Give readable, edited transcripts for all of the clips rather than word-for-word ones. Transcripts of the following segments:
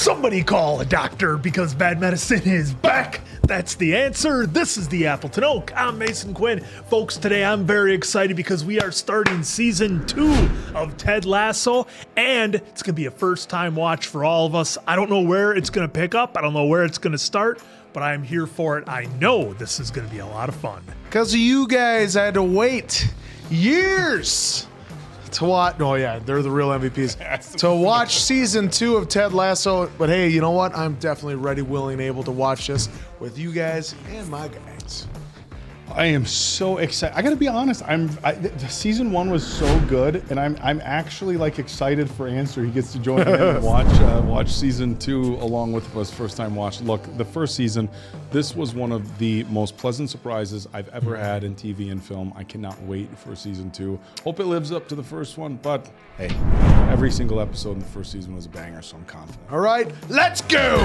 Somebody call a doctor because bad medicine is back. That's the answer. This is the Appleton Oak. I'm Mason Quinn. Folks, today I'm very excited because we are starting season 2 of Ted Lasso, and it's going to be a first-time watch for all of us. I don't know where it's going to pick up. I don't know where it's going to start, but I'm here for it. I know this is going to be a lot of fun. Because of you guys, I had to wait years to watch. Oh, yeah, they're the real MVPs. To watch season 2 of Ted Lasso. But hey, you know what? I'm definitely ready, willing, able to watch this with you guys and my guys. I am so excited. I got to be honest. The season 1 was so good, and I'm actually like excited for Answer. He gets to join in and watch season 2 along with us first time watch. Look, the first season, this was one of the most pleasant surprises I've ever had in TV and film. I cannot wait for season 2. Hope it lives up to the first one, but hey, every single episode in the first season was a banger, so I'm confident. All right, let's go.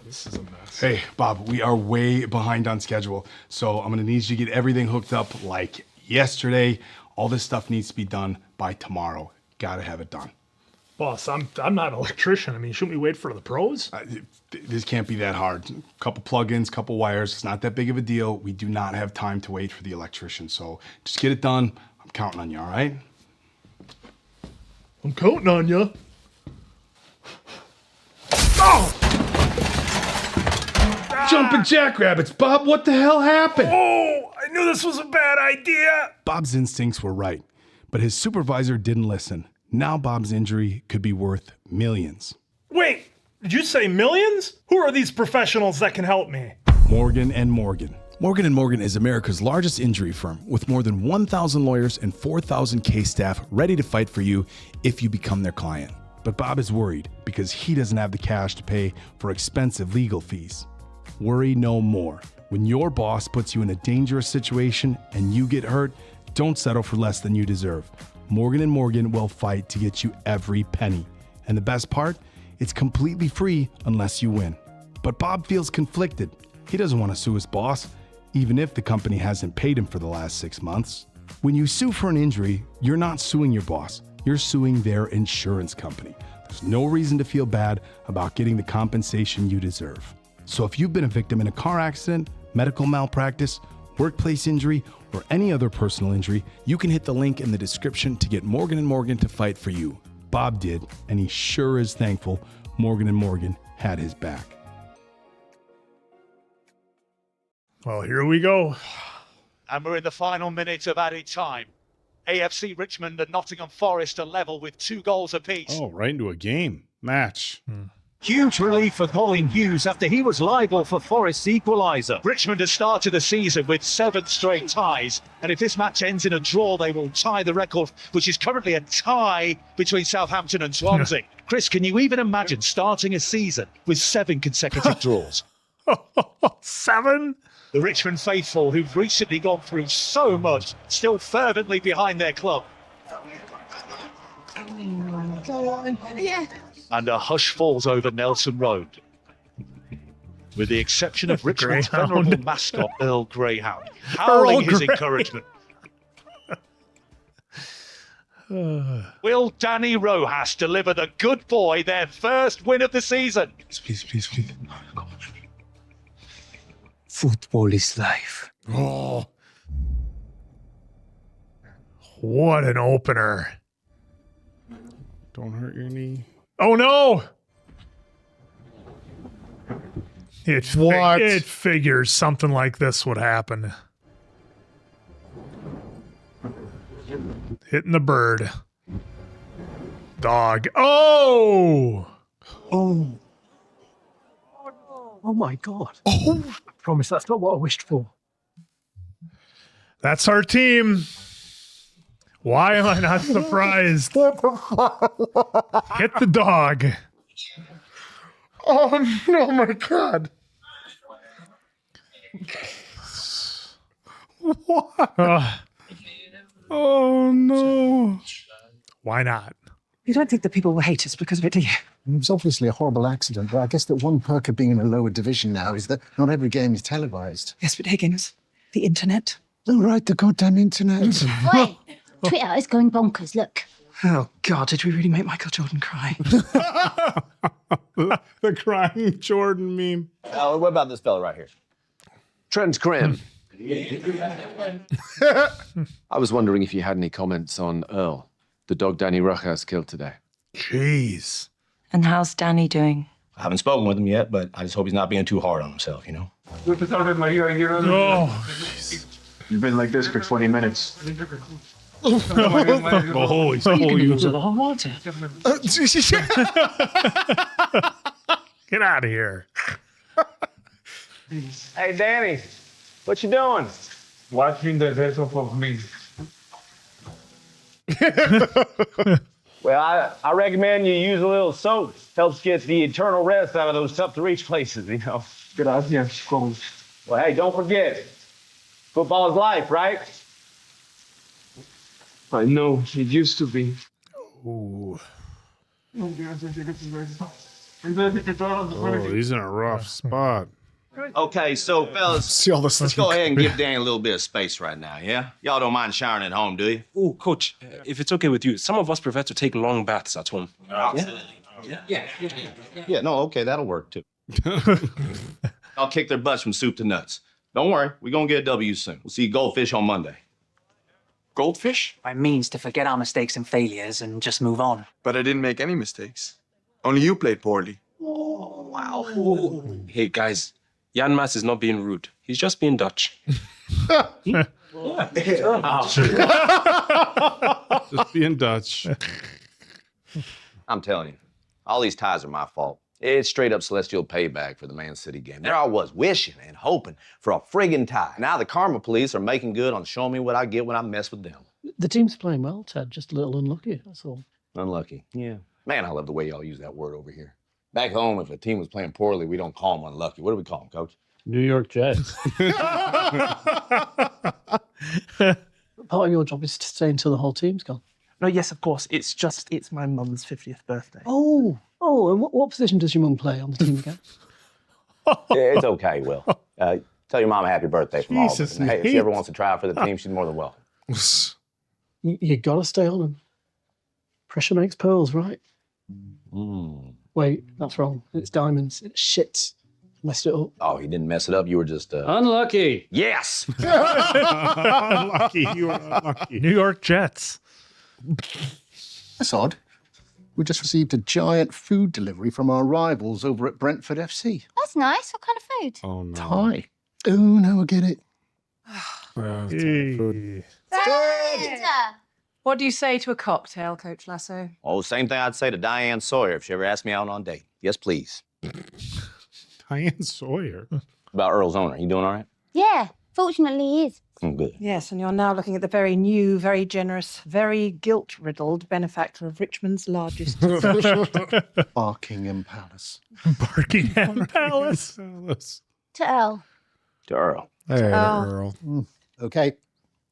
This is a mess. Hey, Bob, we are way behind on schedule, so I'm gonna need you to get everything hooked up like yesterday. All this stuff needs to be done by tomorrow. Gotta have it done. Boss, I'm not an electrician. I mean, shouldn't we wait for the pros? This can't be that hard. Couple plugins, couple wires. It's not that big of a deal. We do not have time to wait for the electrician, so just get it done. I'm counting on you, all right? I'm counting on you. Oh! Jumping jackrabbits, Bob, what the hell happened? Oh, I knew this was a bad idea. Bob's instincts were right, but his supervisor didn't listen. Now Bob's injury could be worth millions. Wait, did you say millions? Who are these professionals that can help me? Morgan & Morgan. Morgan & Morgan is America's largest injury firm with more than 1,000 lawyers and 4,000 case staff ready to fight for you if you become their client. But Bob is worried because he doesn't have the cash to pay for expensive legal fees. Worry no more. When your boss puts you in a dangerous situation and you get hurt, don't settle for less than you deserve. Morgan & Morgan will fight to get you every penny. And the best part? It's completely free unless you win. But Bob feels conflicted. He doesn't want to sue his boss, even if the company hasn't paid him for the last 6 months. When you sue for an injury, you're not suing your boss. You're suing their insurance company. There's no reason to feel bad about getting the compensation you deserve. So if you've been a victim in a car accident, medical malpractice, workplace injury, or any other personal injury, you can hit the link in the description to get Morgan & Morgan to fight for you. Bob did, and he sure is thankful Morgan & Morgan had his back. Well, here we go. And we're in the final minute of added time. AFC Richmond and Nottingham Forest are level with 2 goals apiece. Oh, right into a game. Match. Huge relief for Colin Hughes after he was liable for Forest's equaliser. Richmond has started the season with 7 straight ties, and if this match ends in a draw, they will tie the record, which is currently a tie between Southampton and Swansea. Chris, can you even imagine starting a season with 7 consecutive draws? 7? The Richmond faithful, who've recently gone through so much, still fervently behind their club. Go on. Yeah. And a hush falls over Nelson Road. With the exception of Richmond's Greyhound. venerable mascot, Earl Greyhound, howling his Grey. encouragement. Will Danny Rojas deliver the good boy their first win of the season? Please. Come on. Football is life. Oh. What an opener. Don't hurt your knee. Oh, no. What? It figures something like this would happen. Hitting the bird. Dog. Oh! Oh my God. Oh. I promise that's not what I wished for. That's our team. Why am I not surprised? Hit the dog. Oh, no, my God. What? Oh, no. Why not? You don't think that people will hate us because of it, do you? It was obviously a horrible accident, but I guess that one perk of being in a lower division now is that not every game is televised. Yes, but Higgins, the internet. Oh, right, the goddamn internet. Wait, Twitter is going bonkers, look. Oh, God, did we really make Michael Jordan cry? The crying Jordan meme. What about this fella right here? Trent Grimm. I was wondering if you had any comments on Earl, the dog Danny Rojas killed today. Jeez. And how's Danny doing? I haven't spoken with him yet, but I just hope he's not being too hard on himself, you know? Oh, You've been like this for 20 minutes. oh, he's Get out of here. Hey, Danny, what you doing? Watching the death of me. Well, I recommend you use a little soap. Helps get the eternal rest out of those tough-to-reach places, you know. Gracias, coach. Well, hey, don't forget, football is life, right? I know, it used to be. Ooh. Oh, he's in a rough spot. Okay, so fellas, See all this. let's go ahead and give Danny a little bit of space right now, yeah? Y'all don't mind showering at home, do you? Oh, coach, if it's okay with you, some of us prefer to take long baths at home. Yeah, no, okay, that'll work too. I'll kick their butts from soup to nuts. Don't worry, we're gonna get a W soon. We'll see Goldfish on Monday. Goldfish? By means to forget our mistakes and failures and just move on. But I didn't make any mistakes. Only you played poorly. Oh, wow. Hey, guys, Jan Maas is not being rude. He's just being Dutch. Just being Dutch. I'm telling you, all these ties are my fault. It's straight up celestial payback for the Man City game. There I was, wishing and hoping for a friggin' tie. Now the karma police are making good on showing me what I get when I mess with them. The team's playing well, Ted. Just a little unlucky, that's all. Unlucky, yeah. Man, I love the way y'all use that word over here. Back home, if a team was playing poorly, we don't call them unlucky. What do we call them, Coach? New York Jets. Part of your job is to stay until the whole team's gone. No, yes, of course. It's my mum's 50th birthday. Oh, and what position does your mum play on the team again? It's okay, Will. Tell your mom a happy birthday from all of us. Jesus, And, hey, if she ever wants to try out for the team, she's more than welcome. You gotta stay on them. Pressure makes pearls, right? Wait, that's wrong. It's diamonds. It's shit. Messed it up. Oh, he didn't mess it up. You were just... Unlucky. Yes! Unlucky. You were unlucky. New York Jets. That's odd. We just received a giant food delivery from our rivals over at Brentford FC. That's nice. What kind of food? Oh, no. Thai. Oh, now I get it. Hey. What do you say to a cocktail, Coach Lasso? Oh, same thing I'd say to Diane Sawyer if she ever asked me out on a date. Yes, please. Diane Sawyer. About Earl's owner. You doing all right? Yeah, fortunately he is. Good. Yes, and you're now looking at the very new, very generous, very guilt-riddled benefactor of Richmond's largest. Buckingham Palace. Buckingham Palace. To Earl. To Earl. Hey, Earl. Okay,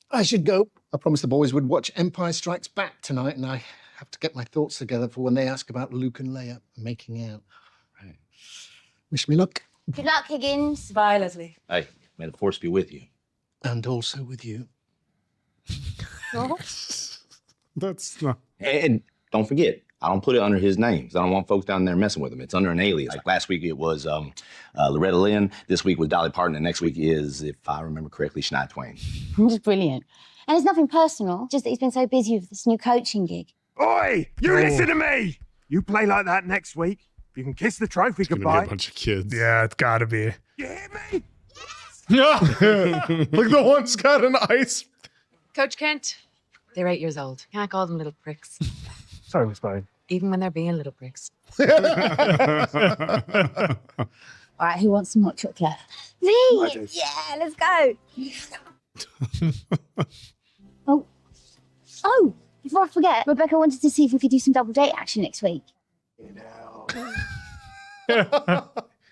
I should go. I promised the boys would watch Empire Strikes Back tonight, and I have to get my thoughts together for when they ask about Luke and Leia making out. Right. Wish me luck. Good luck, Higgins. Bye, Leslie. Hey, may the force be with you. And also with you. That's not... And don't forget, I don't put it under his name, 'cause I don't want folks down there messing with him. It's under an alias. Like last week it was Loretta Lynn. This week was Dolly Parton. And next week is, if I remember correctly, Shania Twain. It's brilliant. And it's nothing personal, just that he's been so busy with this new coaching gig. Oi! You listen to me! You play like that next week, you can kiss the trophy Gonna be goodbye. a bunch of kids. Yeah, it's gotta be. You hear me? Like the one's got an ice. Coach Kent, they're 8 years old. Can't call them little pricks, Sorry, Miss Barry. even when they're being little pricks. All right, who wants some hot chocolate? Me! Yeah, let's go. Oh, before I forget, Rebecca wanted to see if we could do some double date action next week.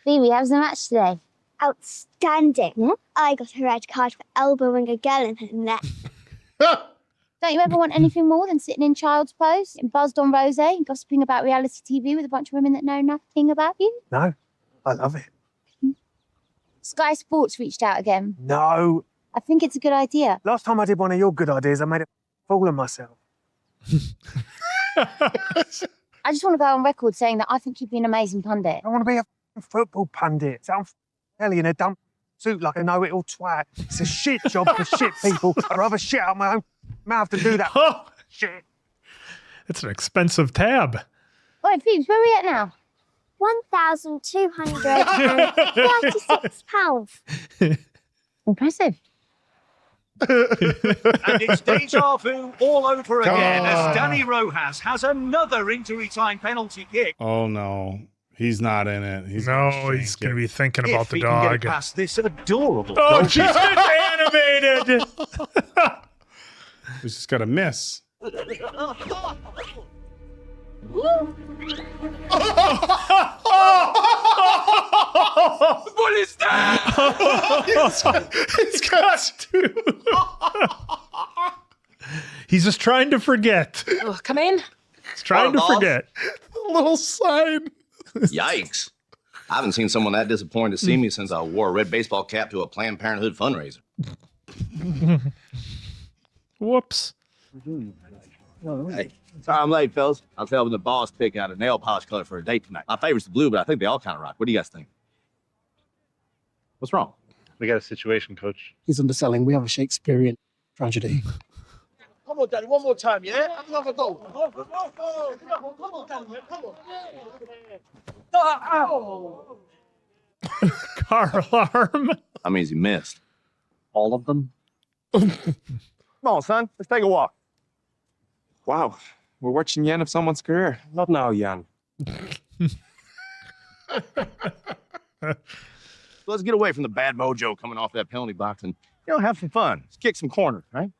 Phoebe, how's the match today? Outstanding. I got a red card for elbowing a girl in her neck. Don't you ever want anything more than sitting in child's pose, and buzzed on rosé, and gossiping about reality TV with a bunch of women that know nothing about you? No, I love it. Sky Sports reached out again. No. I think it's a good idea. Last time I did one of your good ideas, I made a fool of myself. I just want to go on record saying that I think you'd be an amazing pundit. I want to be a football pundit. So I'm Ellie in a dumb suit like a know-it-all twat. It's a shit job for shit people. I'd rather shit out my own mouth than do that. Shit. It's an expensive tab. Right, Phoebes, where are we at now? £1,236. Impressive. And it's deja vu all over again Ah. as Danny Rojas has another injury time penalty kick. Oh no, he's not in it. He's No, he's going to be thinking about If the he can dog. get past this adorable Oh, goal. she's animated. He's just got to miss. What is that? He's got two. He's just trying to forget. Come in. He's trying to Ball. forget. A little sign. Yikes. I haven't seen someone that disappointed to see me since I wore a red baseball cap to a Planned Parenthood fundraiser. Whoops. Hey, sorry I'm late, fellas. I was helping the boss pick out a nail polish color for a date tonight. My favorite's the blue, but I think they all kind of rock. What do you guys think? What's wrong? We got a situation, Coach. He's underselling. We have a Shakespearean tragedy. Come on, Danny, one more time, yeah? Another goal. Car alarm. That means he missed. All of them? Come on, son. Let's take a walk. Wow. We're watching the end of someone's career. Not now, Jan. Let's get away from the bad mojo coming off that penalty box and, have some fun. Let's kick some corners, right?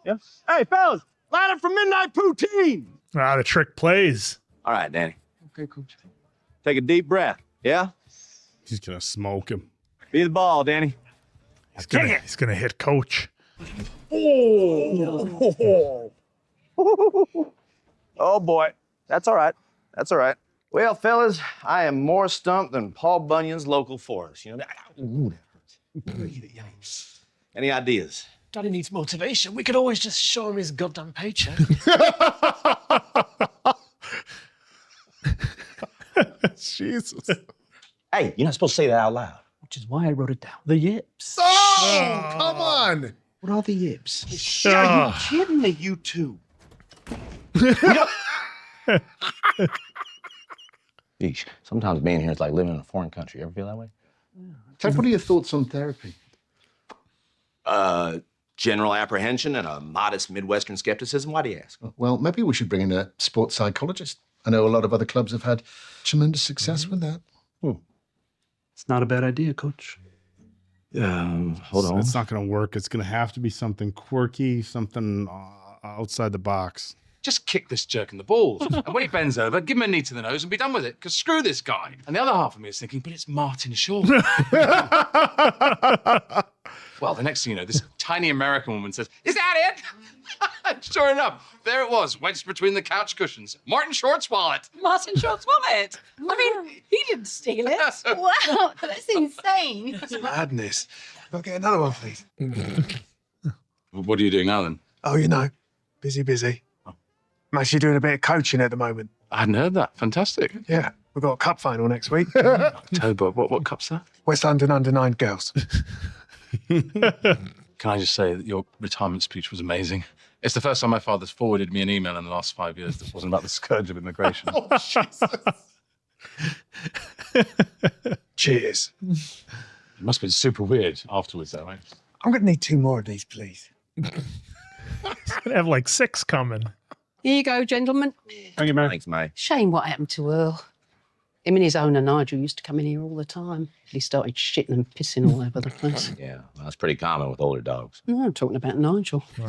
Yeah? Hey, fellas, line up for midnight poutine. Ah, the trick plays. All right, Danny. Okay, Coach. Take a deep breath. Yeah? He's gonna smoke him. Be the ball, Danny. He's gonna hit coach. Oh, boy. That's all right. That's all right. Well, fellas, I am more stumped than Paul Bunyan's local forest. Ooh, that hurts. Any ideas? Daddy needs motivation. We could always just show him his goddamn paycheck. Jesus. Hey, you're not supposed to say that out loud. Which is why I wrote it down. The yips. Oh, come on. What are the yips? Are you kidding me, you two? Yeesh. Sometimes being here is like living in a foreign country. You ever feel that way? Ted, what are your thoughts on therapy? General apprehension and a modest Midwestern skepticism. Why do you ask? Well, maybe we should bring in a sports psychologist. I know a lot of other clubs have had tremendous success with that. It's not a bad idea, Coach. Hold on. It's not gonna work. It's gonna have to be something quirky, something outside the box. Just kick this jerk in the balls. And when he bends over, give him a knee to the nose and be done with it. Because screw this guy. And the other half of me is thinking, but it's Martin Short. Well, the next thing you know, this tiny American woman says, "Is that it?" Sure enough, there it was, wedged between the couch cushions. Martin Short's wallet. Martin Short's wallet. I mean, he didn't steal it. Wow, that's insane. Madness. I'll get another one, please. What are you doing now, then? Oh, busy. I'm actually doing a bit of coaching at the moment. I hadn't heard that. Fantastic. Yeah, we've got a cup final next week. Tobo, what cup's that? West London under-9 girls. Can I just say that your retirement speech was amazing? It's the first time my father's forwarded me an email in the last 5 years that wasn't about the scourge of immigration. Oh, Jesus. Cheers. It must have been super weird afterwards, though, right? I'm going to need 2 more of these, please. He's gonna have like 6 coming. Here you go, gentlemen. Thank you, man. Thanks, mate. Shame what happened to Earl. Him and his owner, Nigel, used to come in here all the time. He started shitting and pissing all over the place. Yeah, well, that's pretty common with older dogs. No, I'm talking about Nigel. Do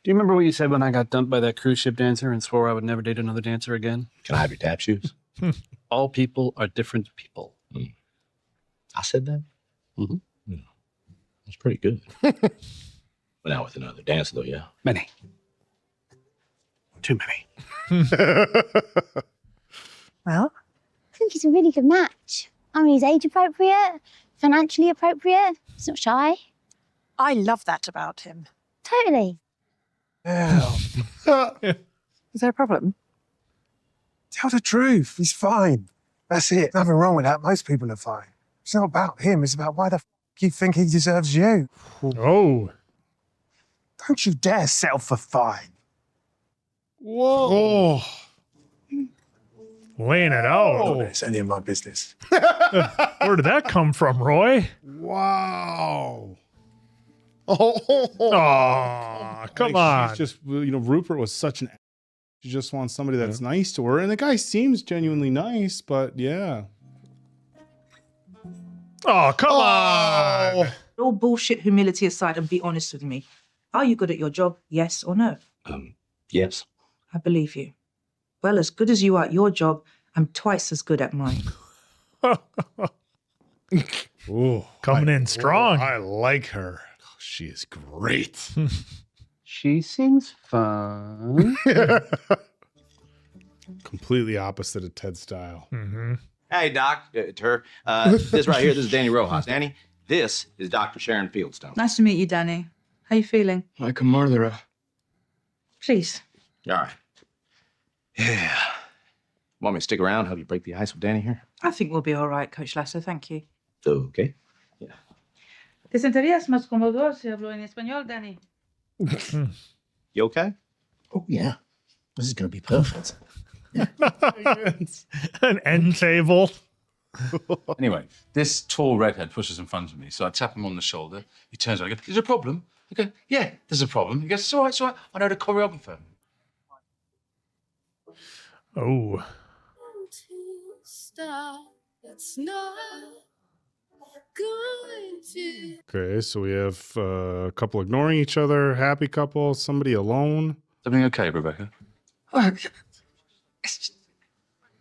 you remember what you said when I got dumped by that cruise ship dancer and swore I would never date another dancer again? Can I have your tap shoes? All people are different people. I said that? Mm-hmm. Yeah. That's pretty good. Went out with another dancer, though, yeah? Many. Too many. Well, I think it's a really good match. I mean, he's age appropriate, financially appropriate. He's not shy. I love that about him. Totally. Is there a problem? Tell the truth. He's fine. That's it. Nothing wrong with that. Most people are fine. It's not about him. It's about why the you think he deserves you. Oh. Don't you dare settle for fine. Whoa. Oh. Laying it out. Oh, it's any of my business. Where did that come from, Roy? Wow. Oh, come on. She's just, Rupert was such an. She just wants somebody that's nice to her, and the guy seems genuinely nice, but yeah. Oh, come on. All bullshit humility aside, and be honest with me. Are you good at your job? Yes or no? Yes. I believe you. Well, as good as you are at your job, I'm twice as good at mine. Ooh, coming in strong. I like her. Oh, she is great. She seems fun. Completely opposite of Ted's style. Mm-hmm. Hey, Doc. It's her. This right here, this is Danny Rojas. Danny, this is Dr. Sharon Fieldstone. Nice to meet you, Danny. How you feeling? Like a murderer. Please. All right. Yeah. Want me to stick around, help you break the ice with Danny here? I think we'll be all right, Coach Lasso. Thank you. Okay. ¿Te sentirías más cómodo si hablo en español, Danny? You okay? Oh, yeah. This is going to be perfect. An end table. Anyway, this tall redhead pushes in front of me, so I tap him on the shoulder. He turns around. I go, "There's a problem." I go, "Yeah, there's a problem." He goes, "It's all right, it's all right. I know the choreographer." Oh. It's not going to. Okay, so we have a couple ignoring each other, happy couple, somebody alone. Everything okay, Rebecca? Oh, it's just,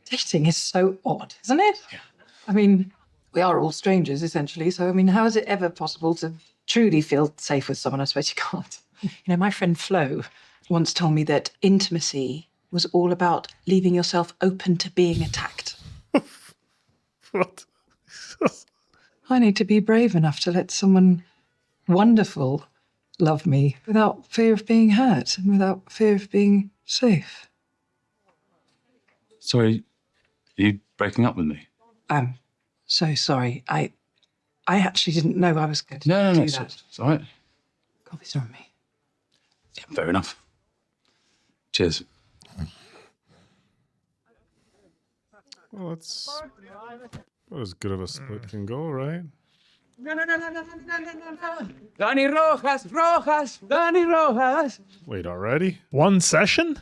dating is so odd, isn't it? Yeah. I mean, we are all strangers, essentially. So, I mean, how is it ever possible to truly feel safe with someone? I suppose you can't. My friend Flo once told me that intimacy was all about leaving yourself open to being attacked. What? I need to be brave enough to let someone wonderful love me without fear of being hurt and without fear of being safe. Sorry, are you breaking up with me? I'm so sorry. I actually didn't know I was going to No, do it's that. all right. Coffee's on me. Yeah, fair enough. Cheers. Well, that's as good of a split can go, right? No. Danny Rojas, Danny Rojas. Wait, already? One session?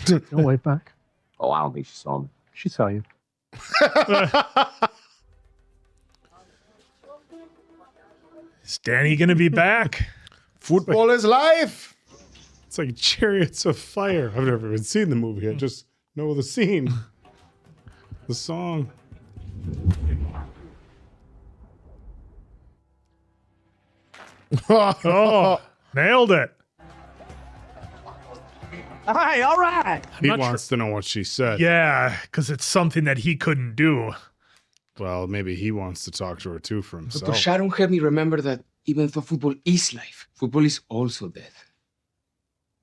Don't wait back. Oh, I don't think she saw me. She saw you. Is Danny going to be back? Football is life. It's like Chariots of Fire. I've never even seen the movie. I just know the scene, the song. Oh, nailed it. Hey, all right. He wants to know what she said. Yeah, because it's something that he couldn't do. Well, maybe he wants to talk to her too for Dr. himself. Sharon helped me remember that even though football is life, football is also death.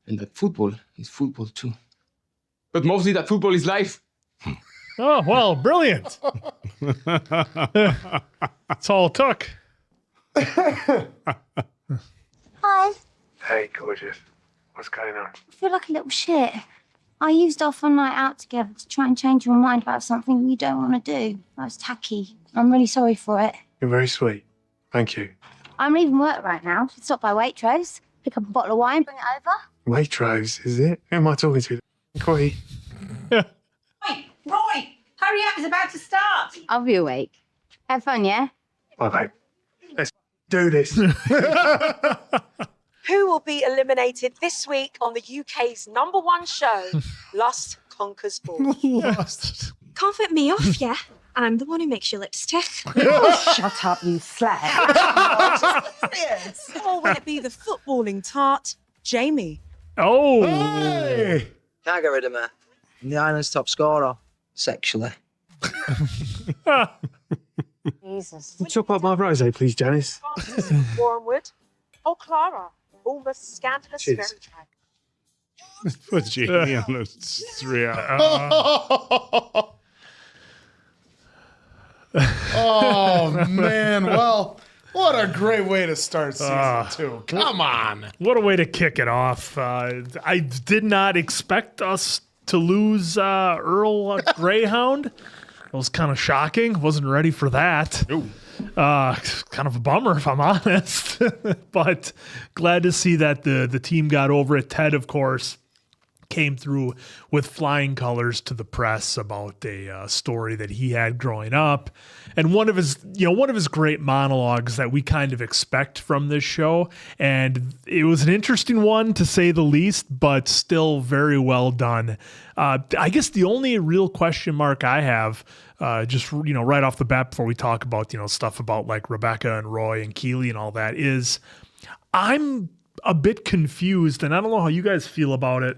And that football is football too. But mostly that football is life. Oh, well, brilliant. That's all it took. Hi. Hey, gorgeous. What's going on? I feel like a little shit. I used our fun night out together to try and change your mind about something you don't want to do. That was tacky. I'm really sorry for it. You're very sweet. Thank you. I'm leaving work right now. Should stop by Waitrose, pick up a bottle of wine, bring it over. Waitrose, is it? Who am I talking to? Corey. Roy, hurry up, it's about to start. I'll be awake. Have fun, yeah? Bye, babe. Let's do this. Who will be eliminated this week on the UK's #1 show, Lust Conquers All? Lost. Can't fit me off, yeah? I'm the one who makes your lipstick. Oh, shut up, you slag. Or will it be the footballing tart, Jamie? Oh. Hey! Can't get rid of me. I'm the island's top scorer. Sexually. Jesus. Chop up my rosé, please, Janice. Warmwood. Oh, Clara. Almost scanned her Cheers. spirit track. Put Jamie on the street. Oh, man. Well, what a great way to start season 2. Come on. What a way to kick it off. I did not expect us to lose Earl Greyhound. It was kind of shocking. Wasn't ready for that. Kind of a bummer, if I'm honest. But glad to see that the team got over it. Ted, of course, came through with flying colors to the press about a story that he had growing up, and one of his great monologues that we kind of expect from this show. And it was an interesting one, to say the least, but still very well done. I guess the only real question mark I have, just right off the bat before we talk about stuff about like Rebecca and Roy and Keely and all that, is I'm a bit confused, and I don't know how you guys feel about it.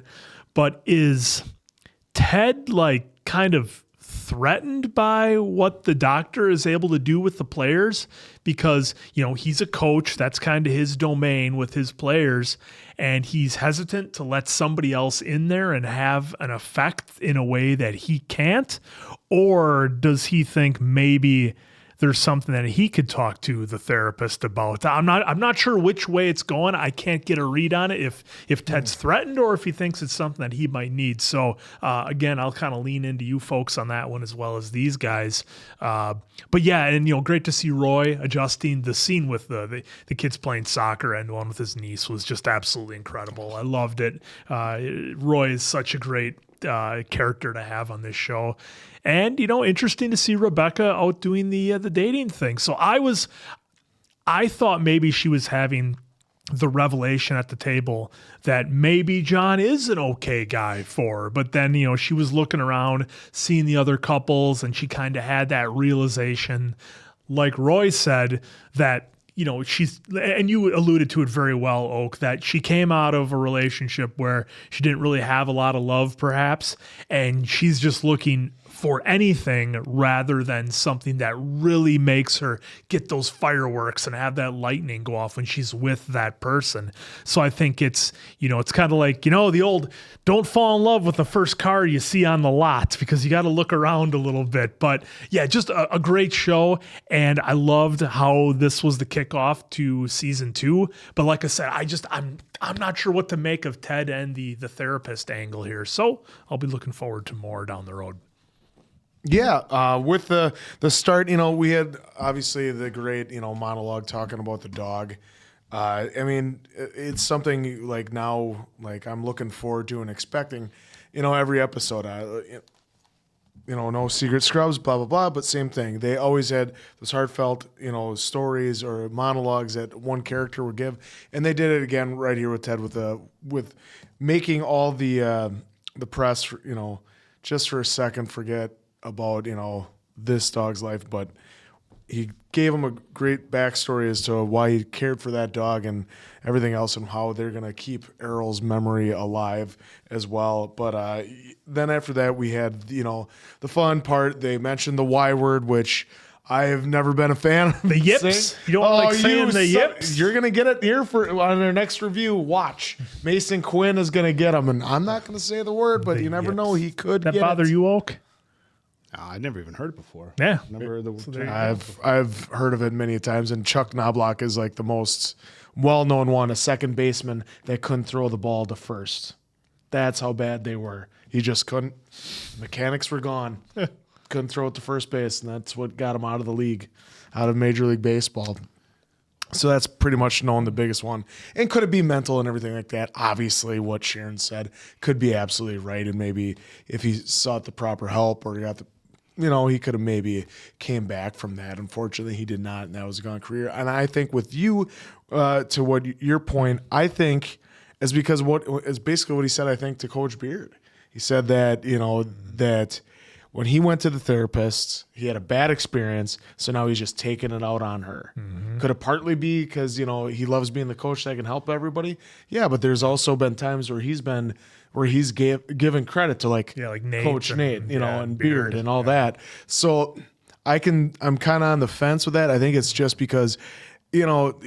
But is Ted like kind of threatened by what the doctor is able to do with the players? Because, he's a coach. That's kind of his domain with his players. And he's hesitant to let somebody else in there and have an effect in a way that he can't? Or does he think maybe there's something that he could talk to the therapist about? I'm not sure which way it's going. I can't get a read on it if Ted's threatened or if he thinks it's something that he might need. So again, I'll kind of lean into you folks on that one as well as these guys. But yeah, and great to see Roy adjusting. The scene with the kids playing soccer and one with his niece was just absolutely incredible. I loved it. Roy is such a great character to have on this show. And, interesting to see Rebecca out doing the dating thing. So I thought maybe she was having the revelation at the table that maybe John is an okay guy for her. But then, she was looking around, seeing the other couples, and she kind of had that realization, like Roy said, that she's, and you alluded to it very well, Oak, that she came out of a relationship where she didn't really have a lot of love, perhaps, and she's just looking for anything rather than something that really makes her get those fireworks and have that lightning go off when she's with that person. So I think it's kind of like, the old don't fall in love with the first car you see on the lot, because you got to look around a little bit. But yeah, just a great show. And I loved how this was the kickoff to season 2. But like I said, I'm not sure what to make of Ted and the therapist angle here. So I'll be looking forward to more down the road. Yeah, with the start, we had obviously the great, monologue talking about the dog. It's something like now, like I'm looking forward to and expecting, every episode. No secret scrubs, blah, blah, blah, but same thing. They always had those heartfelt, stories or monologues that one character would give. And they did it again right here with Ted with making all the press, just for a second forget about, this dog's life, but he gave him a great backstory as to why he cared for that dog and everything else, and how they're going to keep Errol's memory alive as well. But then after that, we had, the fun part. They mentioned the Y word, which I have never been a fan of. The yips? You don't like saying the yips? You're going to get it here on our next review. Watch. Mason Quinn is going to get them, and I'm not going to say the word, but you never know. He could that get bother it. you, Oak? I never even heard it before. Yeah. Never heard the word. I've heard of it many times, and Chuck Knobloch is like the most well-known one, a second baseman that couldn't throw the ball to first. That's how bad they were. He just couldn't. Mechanics were gone. Couldn't throw it to first base, and that's what got him out of the league, out of Major League Baseball. So that's pretty much known, the biggest one. And could it be mental and everything like that? Obviously, what Sharon said could be absolutely right, and maybe if he sought the proper help or got the he could have maybe came back from that. Unfortunately, he did not, and that was a gone career. And I think with you, to what your point, I think is because basically what he said, I think, to Coach Beard. He said that, that when he went to the therapist, he had a bad experience, so now he's just taking it out on her. Could it partly be because, you know, he loves being the coach that can help everybody? Yeah, but there's also been times where he's given credit to like Nate Coach Nate, you know, yeah, and Beard and all that. So I'm kind of on the fence with that. I think it's just because, you know,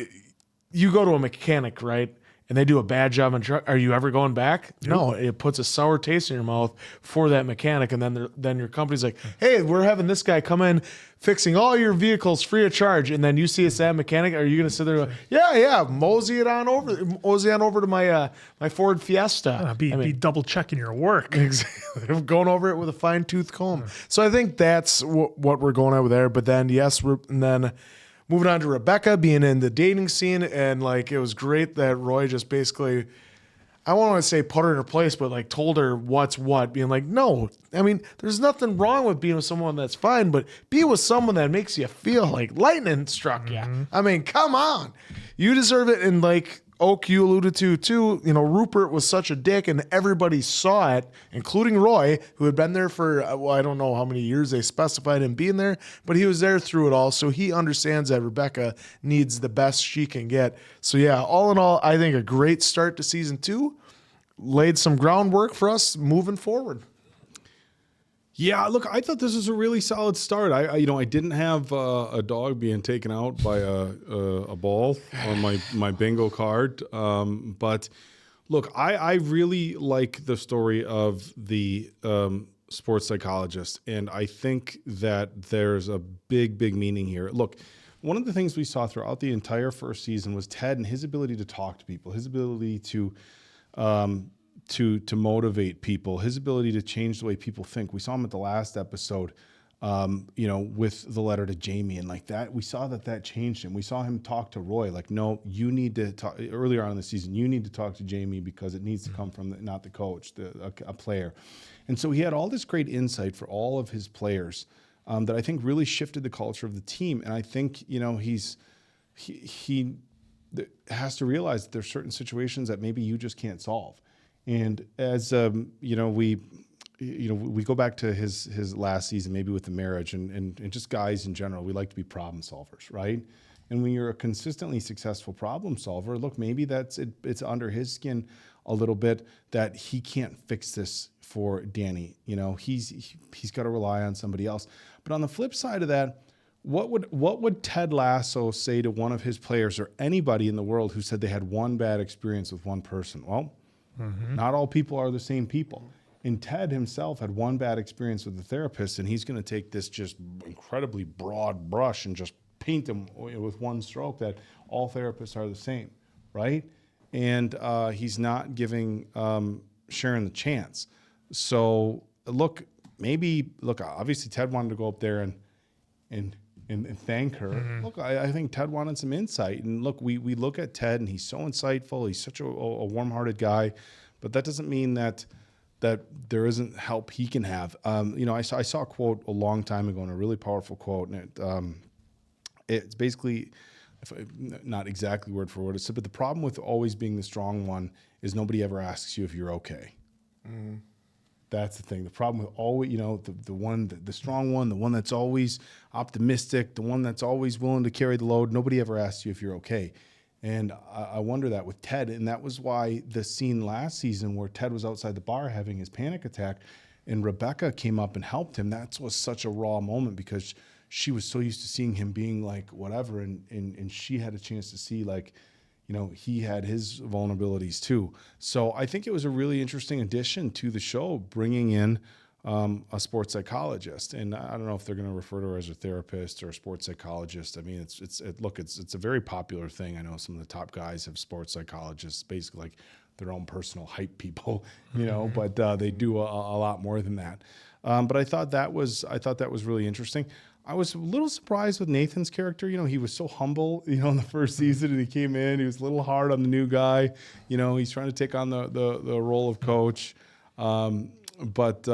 you go to a mechanic, right? And they do a bad job on truck. Are you ever going back? No, it puts a sour taste in your mouth for that mechanic. And then your company's like, hey, we're having this guy come in fixing all your vehicles free of charge. And then you see a sad mechanic. Are you going to sit there and go, yeah, mosey on over to my my Ford Fiesta. Be double checking your work. Exactly. Going over it with a fine tooth comb. So I think that's what we're going over there. But then, moving on to Rebecca being in the dating scene, and like it was great that Roy just basically, I won't want to say put her in her place, but like told her what's what, being like, no, I mean, there's nothing wrong with being with someone that's fine, but be with someone that makes you feel like lightning struck you. I mean, come on, you deserve it. And like Oak, you alluded to too, you know, Rupert was such a dick and everybody saw it, including Roy, who had been there for, I don't know how many years they specified him being there, but he was there through it all. So he understands that Rebecca needs the best she can get. So yeah, all in all, I think a great start to season 2, laid some groundwork for us moving forward. Yeah, look, I thought this was a really solid start. I didn't have a dog being taken out by a ball on my bingo card. But look, I really like the story of the sports psychologist, and I think that there's a big meaning here. Look, one of the things we saw throughout the entire first season was Ted and his ability to talk to people, his ability to motivate people, his ability to change the way people think. We saw him at the last episode, with the letter to Jamie, and like that, we saw that changed him. We saw him talk to Roy, like, no, you need to talk earlier on in the season. You need to talk to Jamie because it needs to come from not the coach, a player. And so he had all this great insight for all of his players that I think really shifted the culture of the team. And I think, you know, he has to realize that there's certain situations that maybe you just can't solve. And as we go back to his last season, maybe with the marriage and just guys in general, we like to be problem solvers, right? And when you're a consistently successful problem solver, look, maybe it's under his skin a little bit that he can't fix this for Danny. You know, he's got to rely on somebody else. But on the flip side of that, what would Ted Lasso say to one of his players or anybody in the world who said they had one bad experience with one person? Well, not all people are the same people. And Ted himself had one bad experience with the therapist, and he's going to take this just incredibly broad brush and just paint them with one stroke that all therapists are the same, right? And he's not giving Sharon the chance. So obviously Ted wanted to go up there and thank her. Look, I think Ted wanted some insight. And look, we look at Ted, and he's so insightful. He's such a warm-hearted guy. But that doesn't mean that there isn't help he can have. I saw a quote a long time ago, and a really powerful quote, and it's basically, not exactly word for word, it said, but the problem with always being the strong one is nobody ever asks you if you're okay. That's the thing. The problem with always, the strong one, the one that's always optimistic, the one that's always willing to carry the load, nobody ever asks you if you're okay. And I wonder that with Ted, and that was why the scene last season where Ted was outside the bar having his panic attack and Rebecca came up and helped him, that was such a raw moment because she was so used to seeing him being like whatever, and she had a chance to see like, he had his vulnerabilities too. So I think it was a really interesting addition to the show, bringing in a sports psychologist. And I don't know if they're going to refer to her as a therapist or a sports psychologist. I mean, it's a very popular thing. I know some of the top guys have sports psychologists, basically like their own personal hype people, but they do a lot more than that. But I thought that was really interesting. I was a little surprised with Nathan's character. He was so humble, in the first season, and he came in, he was a little hard on the new guy. He's trying to take on the role of coach. But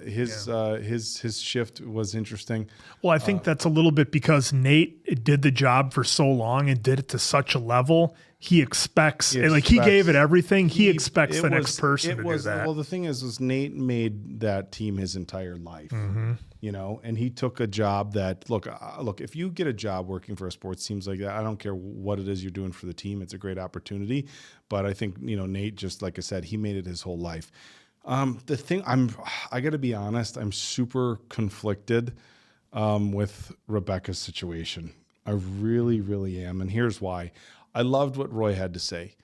his shift was interesting. Well, I think that's a little bit because Nate did the job for so long and did it to such a level. He expects, like he gave it everything. He expects the next person to do that. Well, the thing is Nate made that team his entire life, and he took a job that, look, if you get a job working for a sports team like that, I don't care what it is you're doing for the team. It's a great opportunity. But I think, Nate, just like I said, he made it his whole life. The thing I got to be honest, I'm super conflicted with Rebecca's situation. I really, really am. And here's why. I loved what Roy had to say,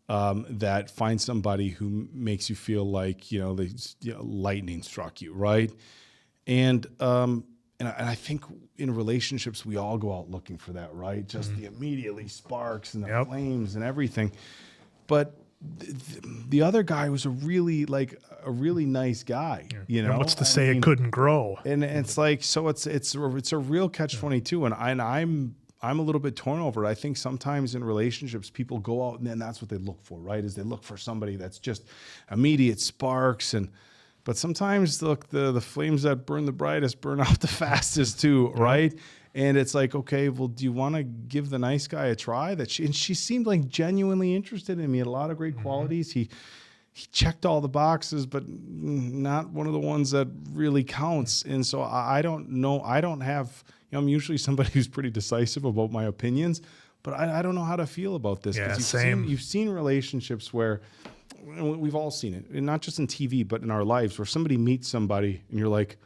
that find somebody who makes you feel like, lightning struck you, right? And I think in relationships, we all go out looking for that, right? Just the immediately sparks and the flames and everything. But the other guy was a really nice guy, And what's to say it couldn't grow? And it's like, so it's a real catch-22, and I'm a little bit torn over it. I think sometimes in relationships, people go out and then that's what they look for, right? Is they look for somebody that's just immediate sparks, but sometimes look, the flames that burn the brightest burn out the fastest too, right? And it's like, okay, well, do you want to give the nice guy a try? She seemed like genuinely interested in me. Had a lot of great qualities. He checked all the boxes, but not one of the ones that really counts. And so I don't know. I don't have. I'm usually somebody who's pretty decisive about my opinions, but I don't know how to feel about this. Yeah, same. You've seen relationships where, and we've all seen it, and not just in TV, but in our lives, where somebody meets somebody and you're like,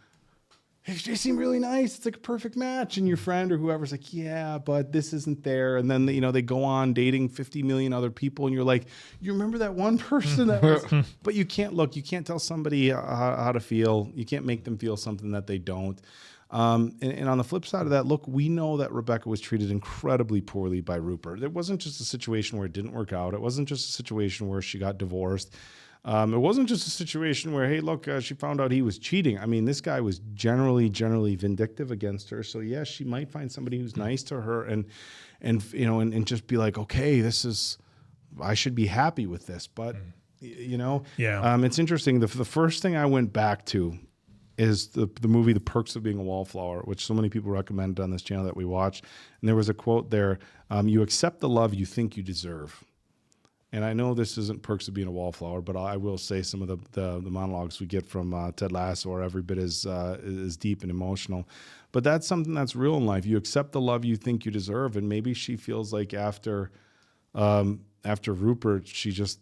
hey, they seem really nice. It's like a perfect match. And your friend or whoever's like, yeah, but this isn't there. And then, they go on dating 50 million other people. And you're like, you remember that one person that was, but you can't tell somebody how to feel. You can't make them feel something that they don't. And on the flip side of that, look, we know that Rebecca was treated incredibly poorly by Rupert. It wasn't just a situation where it didn't work out. It wasn't just a situation where she got divorced. It wasn't just a situation where, hey, look, she found out he was cheating. I mean, this guy was generally vindictive against her. So yes, she might find somebody who's nice to her and just be like, okay, I should be happy with this. But it's interesting. The first thing I went back to is the movie The Perks of Being a Wallflower, which so many people recommended on this channel that we watched. And there was a quote there, you accept the love you think you deserve. And I know this isn't Perks of Being a Wallflower, but I will say some of the monologues we get from Ted Lasso are every bit as deep and emotional. But that's something that's real in life. You accept the love you think you deserve, and maybe she feels like after Rupert, she just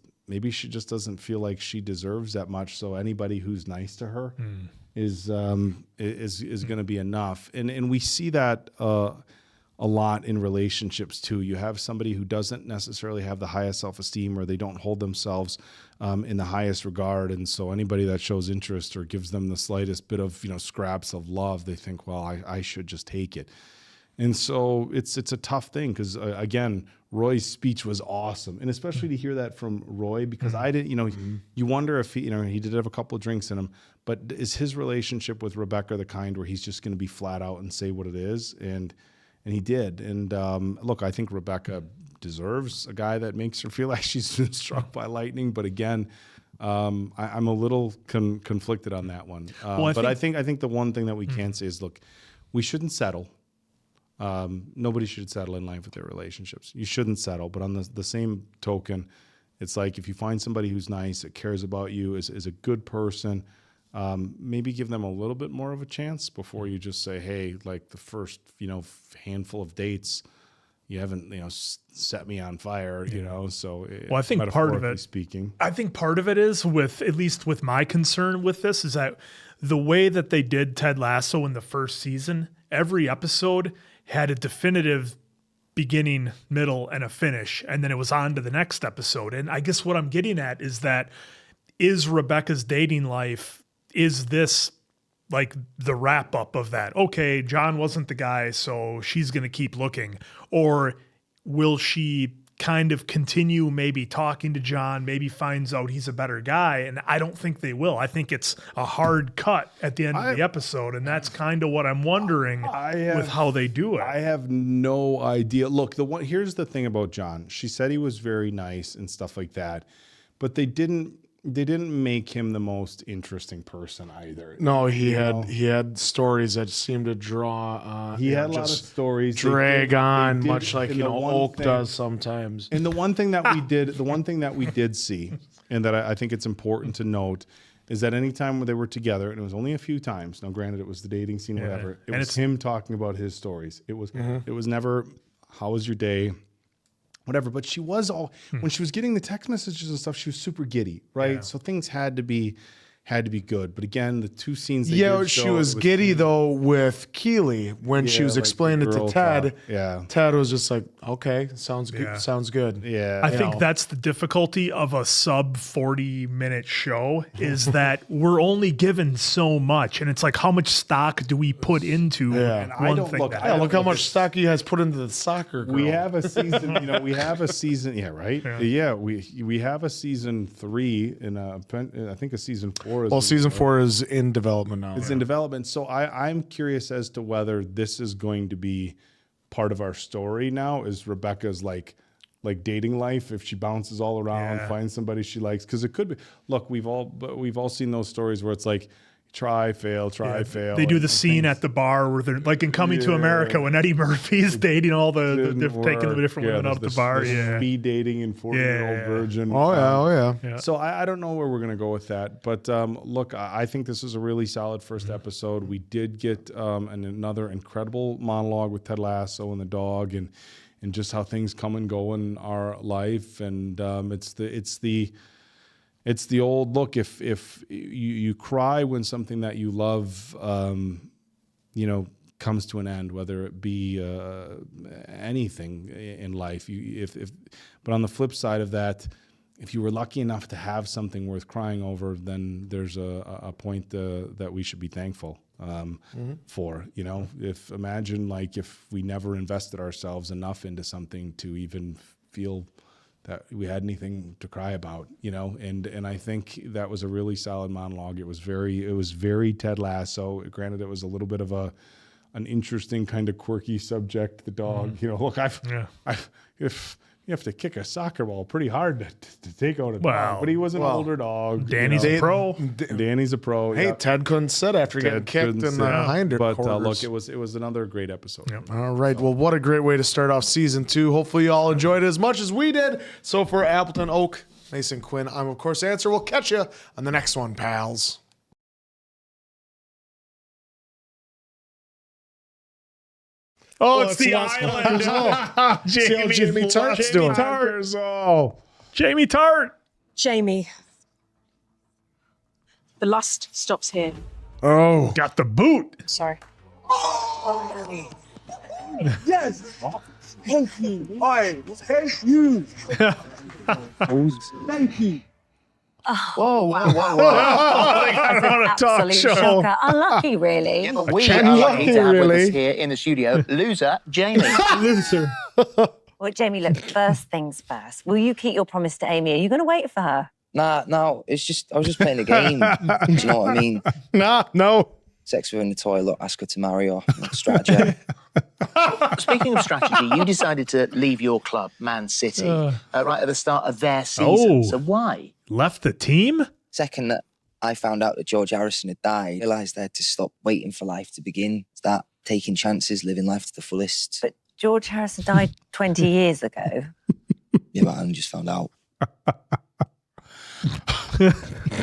doesn't feel like she deserves that much. So anybody who's nice to her is going to be enough. And we see that a lot in relationships too. You have somebody who doesn't necessarily have the highest self-esteem, or they don't hold themselves in the highest regard. And so anybody that shows interest or gives them the slightest bit of, scraps of love, they think, well, I should just take it. And so it's a tough thing because, again, Roy's speech was awesome. And especially to hear that from Roy, because I didn't, you wonder if he did have a couple of drinks in him, but is his relationship with Rebecca the kind where he's just going to be flat out and say what it is? And he did. And look, I think Rebecca deserves a guy that makes her feel like she's been struck by lightning. But again, I'm a little conflicted on that one. I think the one thing that we can say is, look, we shouldn't settle. Nobody should settle in life with their relationships. You shouldn't settle. But on the same token, it's like if you find somebody who's nice, that cares about you, is a good person, maybe give them a little bit more of a chance before you just say, hey, like the first, handful of dates, you haven't, set me on fire, so I think part of it, speaking, I think part of it is at least with my concern with this is that the way that they did Ted Lasso in the first season, every episode had a definitive beginning, middle, and a finish, and then it was on to the next episode. And I guess what I'm getting at is that is Rebecca's dating life, is this like the wrap up of that? Okay, John wasn't the guy, so she's going to keep looking. Or will she kind of continue maybe talking to John, maybe finds out he's a better guy? And I don't think they will. I think it's a hard cut at the end of the episode. And that's kind of what I'm wondering with how they do it. I have no idea. Look, here's the thing about John. She said he was very nice and stuff like that, but they didn't make him the most interesting person either. No, he had stories that seemed to draw. He had a lot of stories. Drag on, much like and the one Oak thing- does sometimes. And the one thing that we did see, and that I think it's important to note, is that anytime they were together, and it was only a few times. Now, granted, it was the dating scene, or whatever. It was him talking about his stories. It was never, how was your day? Whatever, but she was when she was getting the text messages and stuff, she was super giddy, right? Yeah. So things had to be good. But again, the two scenes. She was giddy though with Keely when she was like explaining it the to girl Ted. talk. Yeah, Ted was just like, "Okay, sounds good. Yeah. Sounds good." Yeah, I think that's the difficulty of a sub 40-minute show is that we're only given so much, and it's like, how much stock do we put into one thing? Look how much stock you guys put into the soccer girl. We have a season, we have a season. Yeah, right. Yeah, we have a season 3 and I think a season 4. Well, season 4 is in development now. It's in development. So I'm curious as to whether this is going to be part of our story now. Is Rebecca's like dating life, if she bounces all around, finds somebody she likes? Because it could be. Look, we've all seen those stories where it's like try, fail, fail. They do the scene at the bar where they're like in Coming to America when Eddie Murphy is dating all the taking the different women out the bar. Speed dating and 40-year-old virgin. Oh yeah. So I don't know where we're going to go with that. But look, I think this is a really solid first episode. We did get another incredible monologue with Ted Lasso and the dog and just how things come and go in our life. And it's the old look. If you cry when something that you love, comes to an end, whether it be anything in life. But on the flip side of that, if you were lucky enough to have something worth crying over, then there's a point that we should be thankful for. Imagine if we never invested ourselves enough into something to even feel that we had anything to cry about, and I think that was a really solid monologue. It was very Ted Lasso. Granted, it was a little bit of an interesting kind of quirky subject. The dog, look, if you have to kick a soccer ball pretty hard to take out a dog, but he was an older dog. Danny's a pro. Danny's a pro. Hey, Ted couldn't sit after getting kicked in the hinder quarters. But look, it was another great episode. Yep. All right. Well, what a great way to start off season 2. Hopefully you all enjoyed it as much as we did. So for Appleton, Oak, Mason, Quinn, I'm of course Answer. We'll catch you on the next one, pals. Oh, it's the island. Jamie Tart's doing. Jamie Tart. Jamie. The lust stops here. Oh, got the boot. Sorry. Yes. Thank you. I thank you. Thank you. Oh, Whoa. That's an absolute shocker. Unlucky, really. Yeah, but we are lucky to have with us here in the studio, loser Jamie. Loser. Well, Jamie, look, first things first. Will you keep your promise to Amy? Are you going to wait for her? Nah, no, I was just playing the game. Do you know what I mean? No. Sex with her in the toilet, ask her to marry her, strategy. Speaking of strategy, you decided to leave your club, Man City, right at the start of their season. So why? Left the team? Second that I found out that George Harrison had died, I realised I had to stop waiting for life to begin, start taking chances, living life to the fullest. But George Harrison died 20 years ago. Yeah, but I only just found out.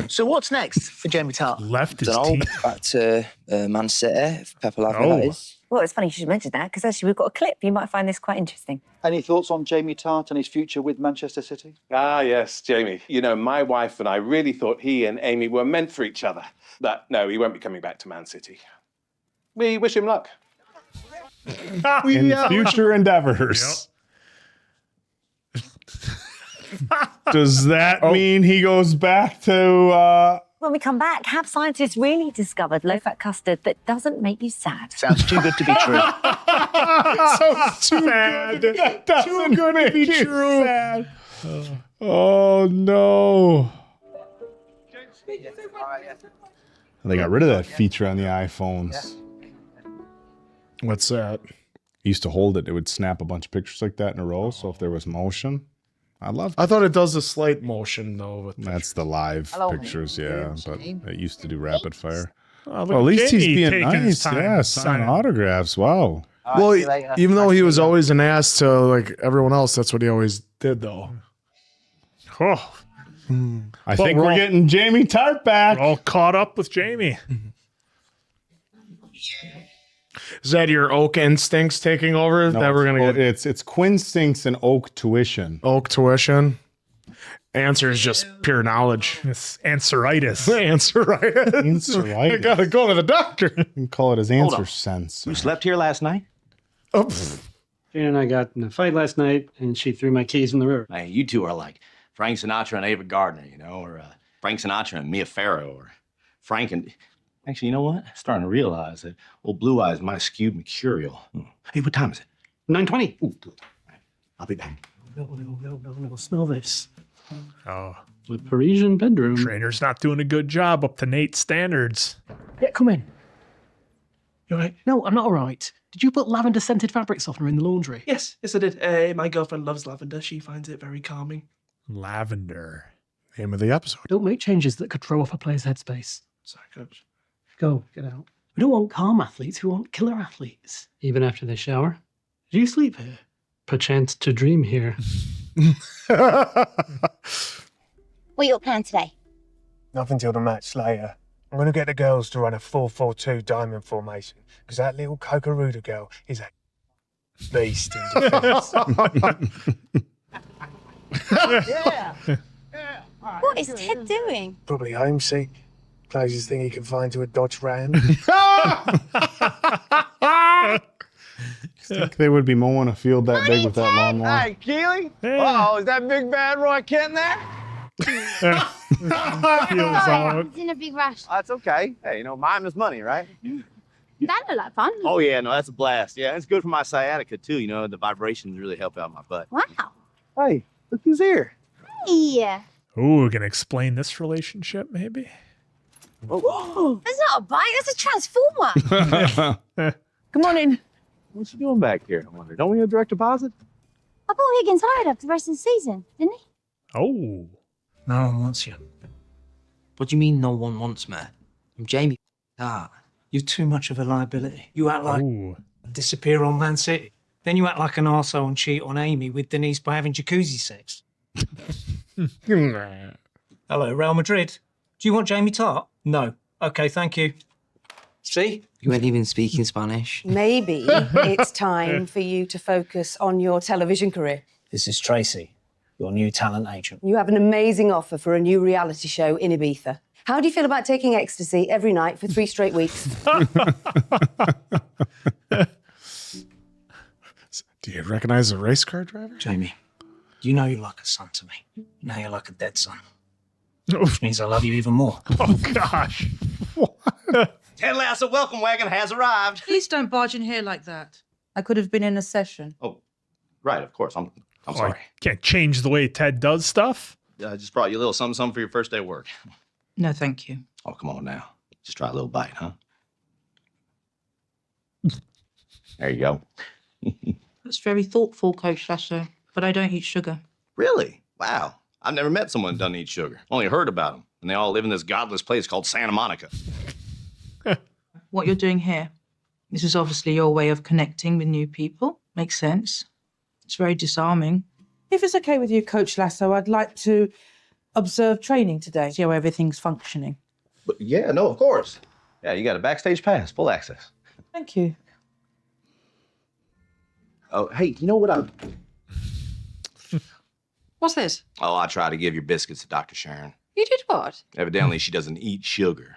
So what's next for Jamie Tart? Left his Dunno, team. back to Man City, if Pepper Lavin that is. Well, it's funny you should mention that because actually we've got a clip. You might find this quite interesting. Any thoughts on Jamie Tart and his future with Manchester City? Ah, yes, Jamie. My wife and I really thought he and Amy were meant for each other. But no, he won't be coming back to Man City. We wish him luck. In future endeavors. Does that mean he goes back to... When we come back, have scientists really discovered low-fat custard that doesn't make you sad? Sounds too good to be true. Sounds too good. Too good to be true. Sad. Oh, no. They got rid of that feature on the iPhones. What's that? You used to hold it. It would snap a bunch of pictures like that in a row. So if there was motion, I thought it does a slight motion though. With That's the live Hello, pictures, yeah. But it used to do rapid fire. Oh, Well, at least he's Jamie being taking his nice. time Yeah, signing signing. autographs. Wow. Well, even though he was always an ass to like everyone else, that's what he always did though. Oh. I think we're getting Jamie Tart back. We're all caught up with Jamie. Is that your oak instincts taking over? No, that we're gonna get it's Quinstinks and Oak Tuition. Oak tuition. Answer is just pure knowledge. It's answeritis. Answeritis. I gotta go to the doctor. You can call it his Hold answer on. sense. You slept here last night? Oh, Jane and I got in a fight last night, and she threw my keys in the river. Man, you two are like Frank Sinatra and Ava Gardner, you know, or Frank Sinatra and Mia Farrow, or Frank and... Actually, you know what? I'm starting to realize that old Blue Eyes might have skewed mercurial. Hey, what time is it? 9:20. Ooh, good. I'll be back. No. Smell this. Oh. The Parisian bedroom. Trainer's not doing a good job up to Nate's standards. Yeah, come in. You all right? No, I'm not all right. Did you put lavender scented fabric softener in the laundry? Yes, I did. My girlfriend loves lavender. She finds it very calming. Lavender. Name of the episode. Don't make changes that could throw off a player's headspace. Sorry, coach. Go, get out. We don't want calm athletes, we want killer athletes. Even after they shower? Do you sleep here? Perchance to dream here. What are your plan today? Nothing till the match later. I'm going to get the girls to run a 4-4-2 diamond formation because that little Cocaruda girl is a beast in defense. Yeah. What is Ted doing? Probably homesick. Closest thing he can find to a Dodge Ram. Think they would be mowing a field that big with that lawnmower? Hey, Keely? Uh-oh, is that big bad Roy Kent there? He's in a big rush. That's okay. Hey, you know, mine is money, right? That looked like fun. Oh, yeah, no, that's a blast. Yeah, it's good for my sciatica, too. You know, the vibrations really help out my butt. Wow. Hey, look who's here. Yeah. Ooh, we're gonna explain this relationship, maybe. Oh. That's not a bike, that's a transformer. Good morning. What's he doing back here, I wonder? Don't we have direct deposit? I bought Higgins hired after the rest of the season, didn't he? Oh. No one wants you. What do you mean no one wants me? I'm Jamie Tart. You're too much of a liability. You act like disappear on Man City. Then you act like an arsehole and cheat on Amy with Denise by having jacuzzi sex. Hello, Real Madrid. Do you want Jamie Tart? No. Okay, thank you. See? You weren't even speaking Spanish. Maybe it's time for you to focus on your television career. This is Tracy, your new talent agent. You have an amazing offer for a new reality show in Ibiza. How do you feel about taking ecstasy every night for 3 straight weeks? Do you recognize a race car driver? Jamie, you know you're like a son to me. Now you're like a dead son. Which means I love you even more. Oh, gosh. Ted Lasso welcome wagon has arrived. Please don't barge in here like that. I could have been in a session. Oh, right, of course. I'm sorry. Can't change the way Ted does stuff. I just brought you a little something for your first day of work. No, thank you. Oh, come on now. Just try a little bite, huh? There you go. That's very thoughtful, Coach Lasso, but I don't eat sugar. Really? Wow. I've never met someone who doesn't eat sugar. Only heard about them. And they all live in this godless place called Santa Monica. What you're doing here, this is obviously your way of connecting with new people. Makes sense. It's very disarming. If it's okay with you, Coach Lasso, I'd like to observe training today. See how everything's functioning. But yeah, no, of course. Yeah, you got a backstage pass, full access. Thank you. Oh, hey, you know what What's this? Oh, I tried to give your biscuits to Dr. Sharon. You did what? Evidently, she doesn't eat sugar.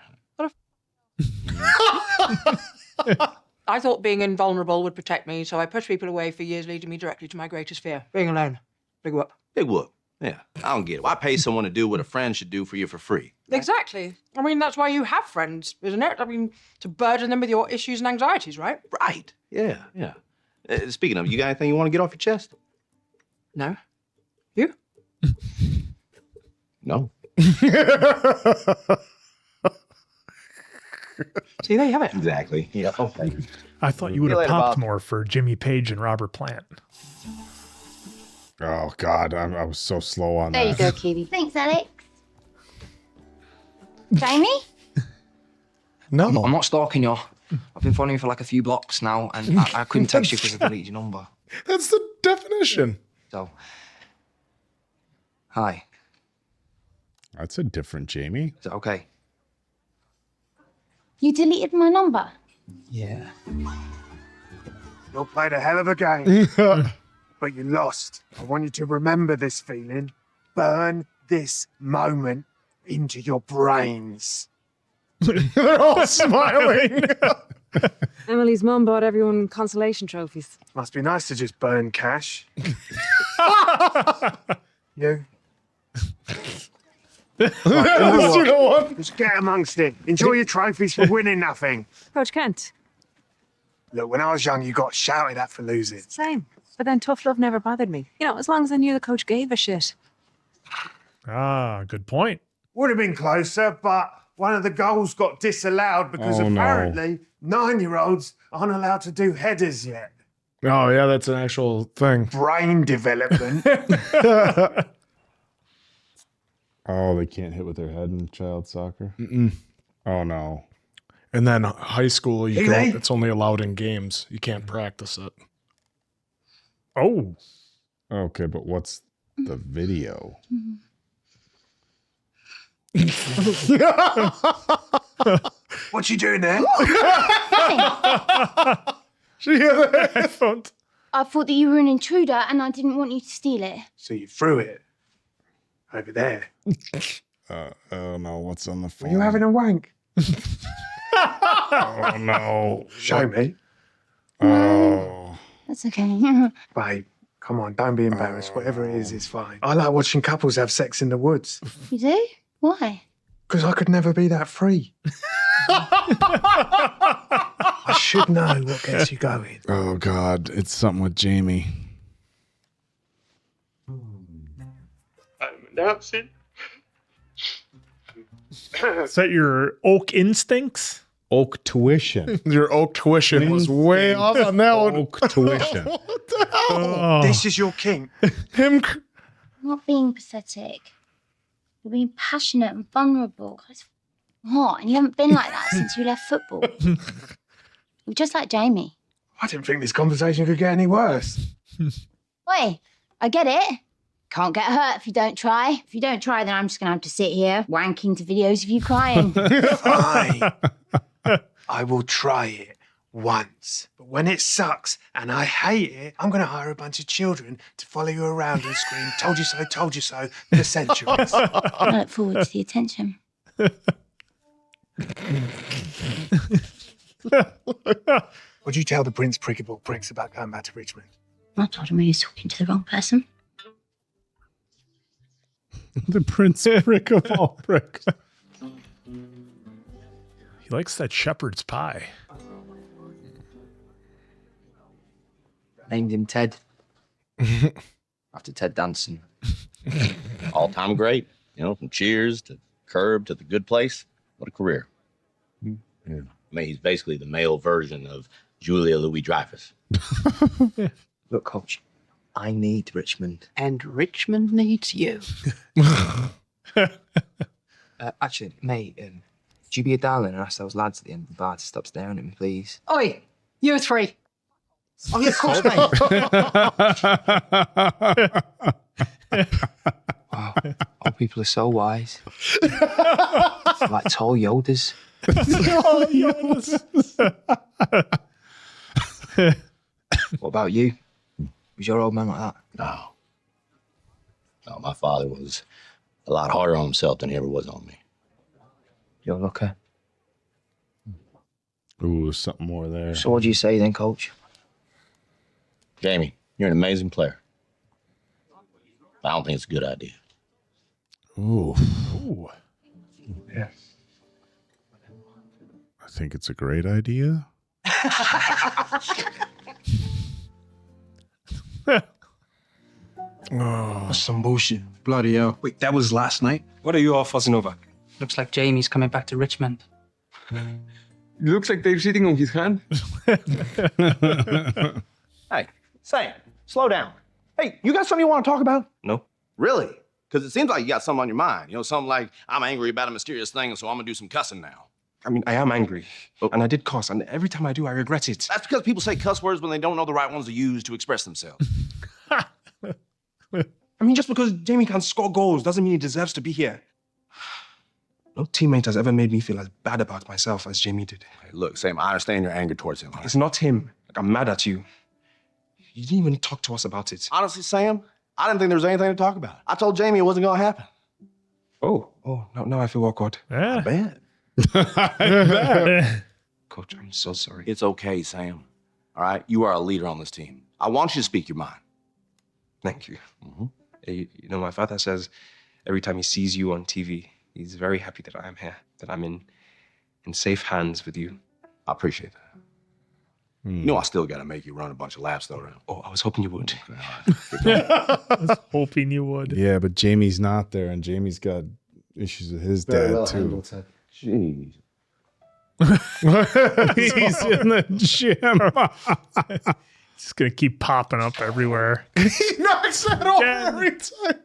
I thought being invulnerable would protect me, so I pushed people away for years, leading me directly to my greatest fear, being alone. Big whoop. Big whoop. Yeah, I don't get it. Why pay someone to do what a friend should do for you for free? Exactly. I mean, that's why you have friends, isn't it? I mean, to burden them with your issues and anxieties, right? Right. Yeah, yeah. Speaking of, you got anything you want to get off your chest? No. You? No. See, there you have it. Exactly. Yeah, okay. I thought you would have popped more for Jimmy Page and Robert Plant. Oh, God. I was so slow on There that. you go, Kiwi. Thanks, Alex. Jamie? No. I'm not stalking you. I've been following you for like a few blocks now, and I couldn't text you because I deleted your number. That's the definition. So, hi. That's a different Jamie. Is that okay? You deleted my number. Yeah. You played a hell of a game, but you lost. I want you to remember this feeling. Burn this moment into your brains. They're all smiling. Emily's mum bought everyone consolation trophies. Must be nice to just burn cash. You? You know what? Just get amongst it. Enjoy your trophies for winning nothing. Coach Kent. Look, when I was young, you got shouted at for losing. Same. But then tough love never bothered me. You know, as long as I knew the coach gave a shit. Ah, good point. Would have been closer, but one of the goals got disallowed because Oh, no. apparently 9-year-olds aren't allowed to do headers yet. Oh, yeah, that's an actual thing. Brain development. Oh, they can't hit with their head in child soccer? Mm-mm. Oh, no. And then high school, Hey, Lee. it's only allowed in games. You can't practice it. Oh. Okay, but what's the video? What you doing there? She had the headphones. I thought that you were an intruder and I didn't want you to steal it. So you threw it over there. Oh, no. What's on the Were phone? you having a wank? Oh, no. Show me. Oh. That's okay. Babe, come on, don't be embarrassed. Whatever it is fine. I like watching couples have sex in the woods. You do? Why? Because I could never be that free. I should know what gets you going. Oh, God. It's something with Jamie. I'm announcing. Is that your oak instincts? Oak tuition. Your oak tuition was way off on that one. Oak tuition. What the hell? Oh. This is your kink. Him. I'm not being pathetic. You're being passionate and vulnerable. It's hot, and you haven't been like that since you left football. You're just like Jamie. I didn't think this conversation could get any worse. Wait, I get it. Can't get hurt if you don't try. If you don't try, then I'm just going to have to sit here wanking to videos of you crying. Fine. I will try it once. But when it sucks and I hate it, I'm going to hire a bunch of children to follow you around and scream, told you so, for centuries. I look forward to the attention. What'd you tell the Prince Prickable pricks about going back to Richmond? I told him he was talking to the wrong person. The Prince Prick of all pricks. He likes that shepherd's pie. Named him Ted. After Ted Danson. All-time great. You know, from Cheers to Curb to The Good Place. What a career. Yeah. I mean, he's basically the male version of Julia Louis-Dreyfus. Look, Coach, I need Richmond. And Richmond needs you. Actually, mate, would you be a darling and ask those lads at the end of the bar to stop staring at me, please? Oi, you three. Oh, yeah, of course, mate. Wow, all people are so wise. Like tall Yodas. What about you? Was your old man like that? No. No, my father was a lot harder on himself than he ever was on me. You're lucky. Ooh, something more there. So what do you say then, Coach? Jamie, you're an amazing player. I don't think it's a good idea. Ooh. Ooh. Yeah. I think it's a great idea. That's some bullshit. Bloody hell. Wait, that was last night? What are you all fussing over? Looks like Jamie's coming back to Richmond. Looks like Dave's sitting on his hand. Hey, Sam, slow down. Hey, you got something you want to talk about? No. Really? Because it seems like you got something on your mind. You know, something like, I'm angry about a mysterious thing, so I'm going to do some cussing now. I mean, I am angry. And I did cuss, and every time I do, I regret it. That's because people say cuss words when they don't know the right ones to use to express themselves. I mean, just because Jamie can score goals doesn't mean he deserves to be here. No teammate has ever made me feel as bad about myself as Jamie did. Hey, look, Sam, I understand your anger towards him. It's not him. Like, I'm mad at you. You didn't even talk to us about it. Honestly, Sam, I didn't think there was anything to talk about. I told Jamie it wasn't going to happen. Oh, now I feel awkward. Yeah. I bet. Coach, I'm so sorry. It's okay, Sam. All right? You are a leader on this team. I want you to speak your mind. Thank you. Hey, you know, my father says every time he sees you on TV, he's very happy that I am here, that I'm in safe hands with you. I appreciate that. You know I still got to make you run a bunch of laps, though, right? Oh, I was hoping you would. I was hoping you would. Yeah, but Jamie's not there, and Jamie's got issues with his dad, too. Jeez. He's in the gym. He's going to keep popping up everywhere. He knocks that over every time.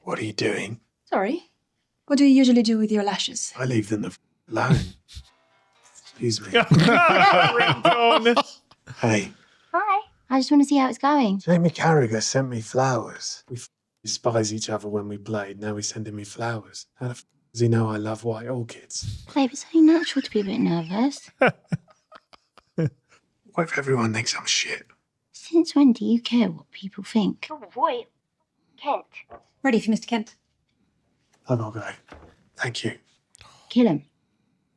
What are you doing? Sorry. What do you usually do with your lashes? I leave them alone. Excuse me. Hey, Hi. I just want to see how it's going. Jamie Carragher sent me flowers. We despise each other when we played. Now he's sending me flowers. How the does he know I love white orchids? Babe, it's only natural to be a bit nervous. What if everyone thinks I'm shit? Since when do you care what people think? Oh, boy. Kent. Ready for Mr. Kent? I'm okay. Thank you. Kill him.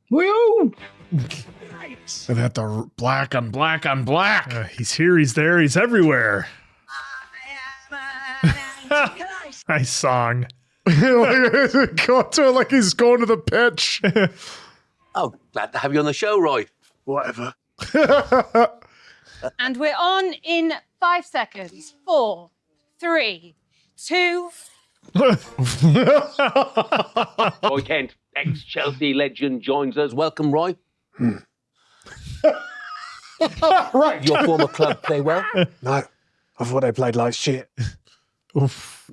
Woo! And at the black on black on black. He's here, he's there, he's everywhere. Nice song. Go to it like he's going to the pitch. Oh, glad to have you on the show, Roy. Whatever. And we're on in 5 seconds. 4, 3, 2. Roy Kent, ex-Chelsea legend, joins us. Welcome, Roy. Right. Your former club play well? No, I thought they played like shit. Whoops.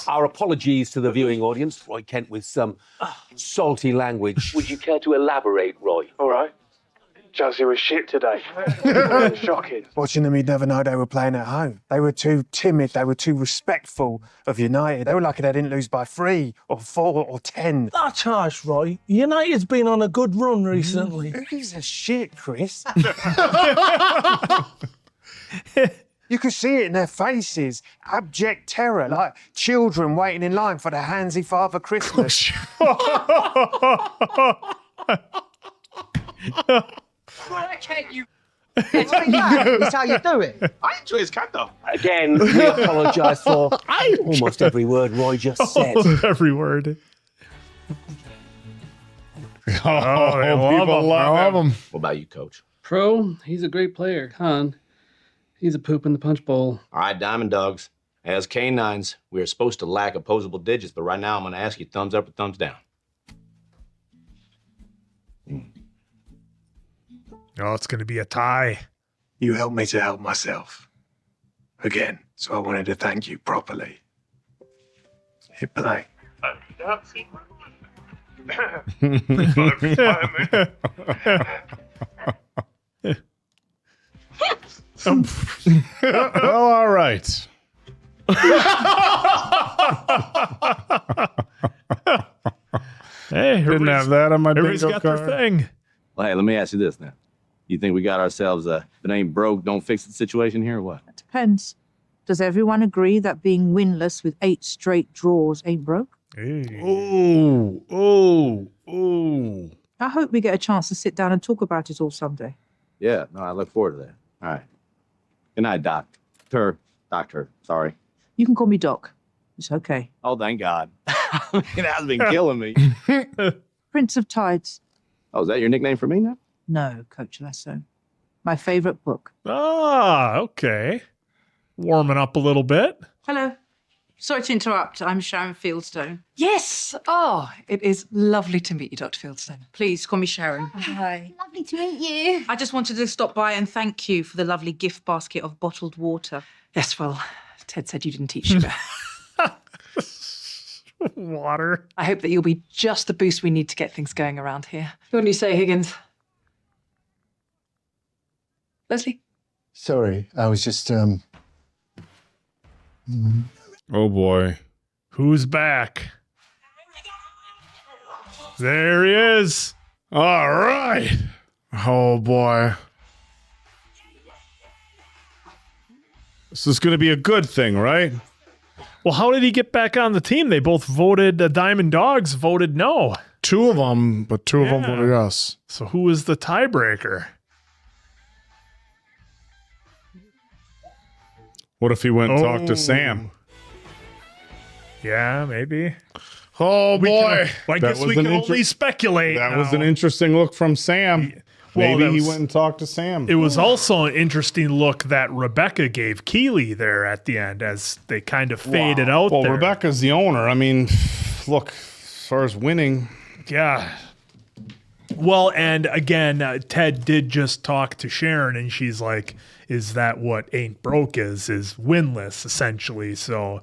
Our apologies to the viewing audience. Roy Kent with some salty language. Would you care to elaborate, Roy? All right. Chelsea was shit today. Shocking. Watching them, you'd never know they were playing at home. They were too timid. They were too respectful of United. They were lucky they didn't lose by 3 or 4 or 10. That's harsh, Roy. United's been on a good run recently. Who gives a shit, Chris? You could see it in their faces. Abject terror, like children waiting in line for their handsy father Christmas. Why can't you? That's how you do it. I enjoy his cat, though. Again, we apologise for almost every word Roy just said. Every word. People love him. What about you, Coach? Pro, he's a great player. Con, he's a poop in the punch bowl. All right, Diamond Dogs. As canines, we are supposed to lack opposable digits, but right now I'm going to ask you thumbs up or thumbs down. Oh, it's going to be a tie. You helped me to help myself. Again, so I wanted to thank you properly. Hit play. Well, all right. Hey, Didn't have that on my everybody's bingo got card. their thing. Well, hey, let me ask you this now. You think we got ourselves a if it ain't broke, don't fix it situation here or what? Depends. Does everyone agree that being winless with 8 straight draws ain't broke? Ooh. I hope we get a chance to sit down and talk about it all someday. Yeah, no, I look forward to that. All right. Good night, Doctor. Sorry. You can call me Doc. It's okay. Oh, thank God. It has been killing me. Prince of Tides. Oh, is that your nickname for me now? No, Coach Lasso. My favourite book. Ah, okay. Warming up a little bit. Hello. Sorry to interrupt. I'm Sharon Fieldstone. Yes. Oh, it is lovely to meet you, Dr. Fieldstone. Please call me Sharon. Hi. Lovely to meet you. I just wanted to stop by and thank you for the lovely gift basket of bottled water. Yes, well, Ted said you didn't eat sugar. Water. I hope that you'll be just the boost we need to get things going around here. What do you say, Higgins? Leslie? Sorry, I was just, Oh boy. Who's back? There he is. All right. Oh boy. This is going to be a good thing, right? Well, how did he get back on the team? They both voted, the Diamond Dogs voted no. Two of them, but two of them voted yes. So who was the tiebreaker? What if he went and talked to Sam? Yeah, maybe. Oh boy. I guess we can only speculate. That was an interesting look from Sam. Well, Maybe he went and talked to Sam. It was also an interesting look that Rebecca gave Keeley there at the end as they kind of faded out Well, there. Rebecca's the owner. I mean, look, as far as winning. Yeah. Well, and again, Ted did just talk to Sharon, and she's like, is that what Ain't Broke is winless, essentially. So,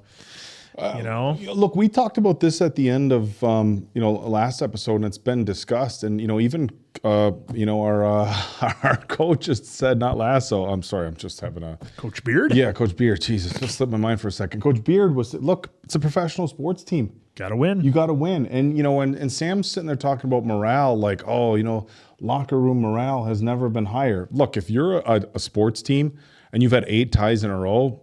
you know. Look, we talked about this at the end of, last episode, and it's been discussed. And, even, our coach just said, not Lasso. I'm sorry, I'm just having a... Coach Beard? Yeah, Coach Beard. Jesus, just slipped my mind for a second. Coach Beard was, look, it's a professional sports team. Got to win. You got to win. And, and Sam's sitting there talking about morale, like, locker room morale has never been higher. Look, if you're a sports team and you've had 8 ties in a row,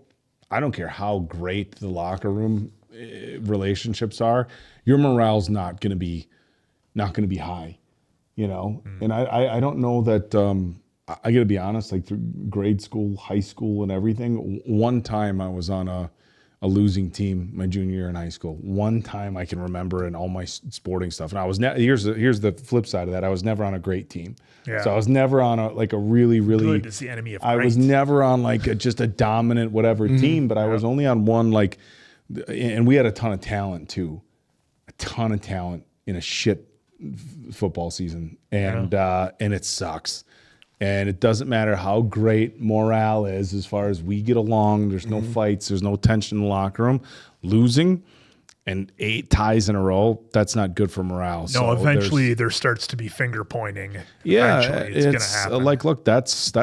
I don't care how great the locker room relationships are, your morale's not going to be high, And I don't know that I got to be honest, like through grade school, high school, and everything. One time I was on a losing team my junior year in high school. One time I can remember in all my sporting stuff, and I was here's the flip side of that. I was never on a great team. Yeah. So I was never on a really Good is the enemy of I great. was never on like just a dominant whatever team, but I was only on one and we had a ton of talent too, in a shit football season, and it sucks. And it doesn't matter how great morale is as far as we get along. There's no fights. There's no tension in the locker room. Losing and 8 ties in a row, that's not good for morale. No, So eventually there starts to be finger pointing. yeah, Eventually it's going to happen. like, look, that's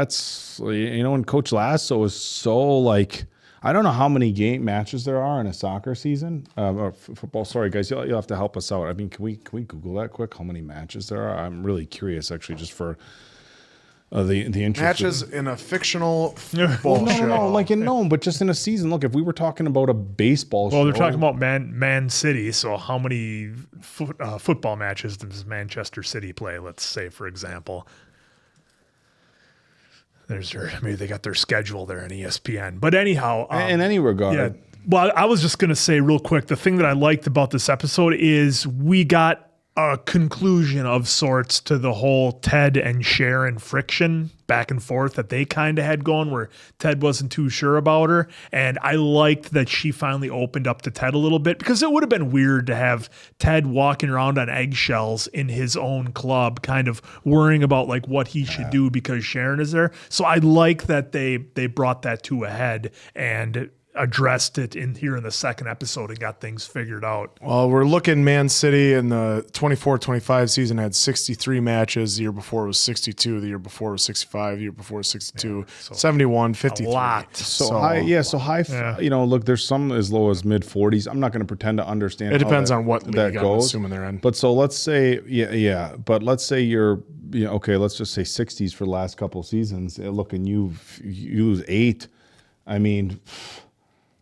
and Coach Lasso is so like, I don't know how many matches there are in a soccer season or football. Sorry, guys, you'll have to help us out. I mean, can we Google that quick? How many matches there are? I'm really curious, actually, just for the interest. Matches in a fictional football show. No, but just in a season. Look, if we were talking about a baseball show. Well, they're talking about Man City. So how many football matches does Manchester City play? Let's say, for example. Maybe they got their schedule there in ESPN. But anyhow. In any regard. Yeah. Well, I was just going to say real quick, the thing that I liked about this episode is we got a conclusion of sorts to the whole Ted and Sharon friction back and forth that they kind of had going, where Ted wasn't too sure about her. And I liked that she finally opened up to Ted a little bit, because it would have been weird to have Ted walking around on eggshells in his own club, kind of worrying about like what he should do because Sharon is there. So I like that they brought that to a head and addressed it in the second episode and got things figured out. Well, we're looking Man City in the 24-25 season had 63 matches. The year before it was 62. The year before it was 65. The year before it was 62. 71, 53. A lot. So high. Look, there's some as low as mid 40s. I'm not going to pretend to understand. It depends on what that league goes. I'm assuming they're in. But so let's say, but let's say you're, okay, let's just say 60s for the last couple of seasons. Look, and you lose 8. I mean,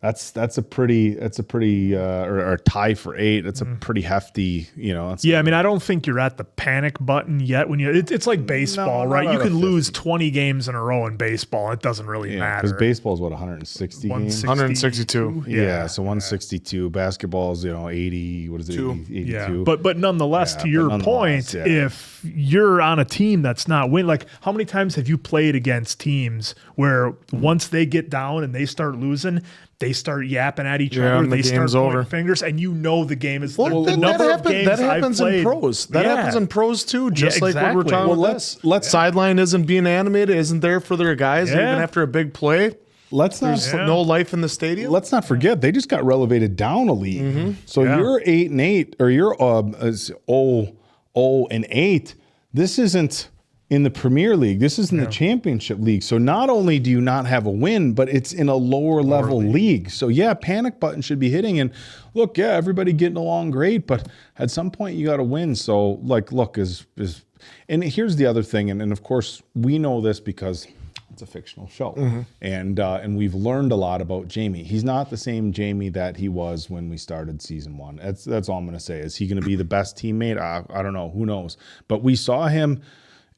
That's a pretty or a tie for 8. That's a pretty hefty, I mean, I don't think you're at the panic button yet. When it's like baseball, right? You can lose 20 games in a row in baseball. It doesn't really matter. Because baseball is 160 games? 162. Yeah, so 162. Basketball is 80. What is it? 82. Yeah, but nonetheless, to your point, if you're on a team that's not winning, like how many times have you played against teams where once they get down and they start losing, they start yapping at each Yeah, other. and the They start game's pointing over. fingers, and you know the game is. Well, the number of games that happens I've in played, pros. That happens in pros too, just like what we're exactly. talking Well, about. Let's sideline isn't being animated, isn't there for their guys even after a big play. Let's not. There's no life in the stadium. Let's not forget they just got relegated down a league. So you're 8-8, or you're 0-8. This isn't in the Premier League. This is in the Championship League. So not only do you not have a win, but it's in a lower level league. So yeah, panic button should be hitting. And look, everybody getting along great, but at some point you got to win. So like, look, and here's the other thing, and of course we know this because it's a fictional show, and we've learned a lot about Jamie. He's not the same Jamie that he was when we started season 1. That's all I'm going to say. Is he going to be the best teammate? I don't know. Who knows? But we saw him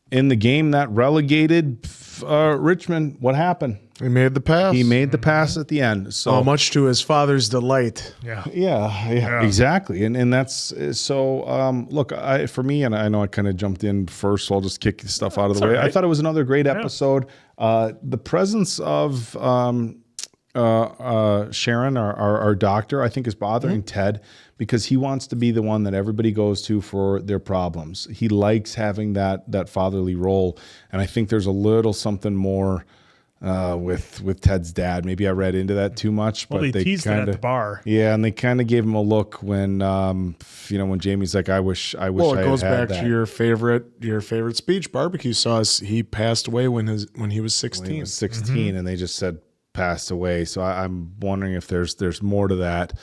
in the game that relegated Richmond. What happened? He made the pass. He made the pass at the end. So much to his father's delight. Yeah, exactly. And that's so. Look, for me, and I know I kind of jumped in first, so I'll just kick stuff out of the way. all right. I thought it was another great episode. The presence of Sharon, our doctor, I think is bothering Ted because he wants to be the one that everybody goes to for their problems. He likes having that fatherly role, and I think there's a little something more with Ted's dad. Maybe I read into that too much, Well, but they teased it at the bar. Yeah, and they kind of gave him a look when when Jamie's like, I wish Well, I it goes had back that. to your favorite speech, barbecue sauce. He passed away when he was 16. When he was 16, and they just said passed away. So I'm wondering if there's more to that.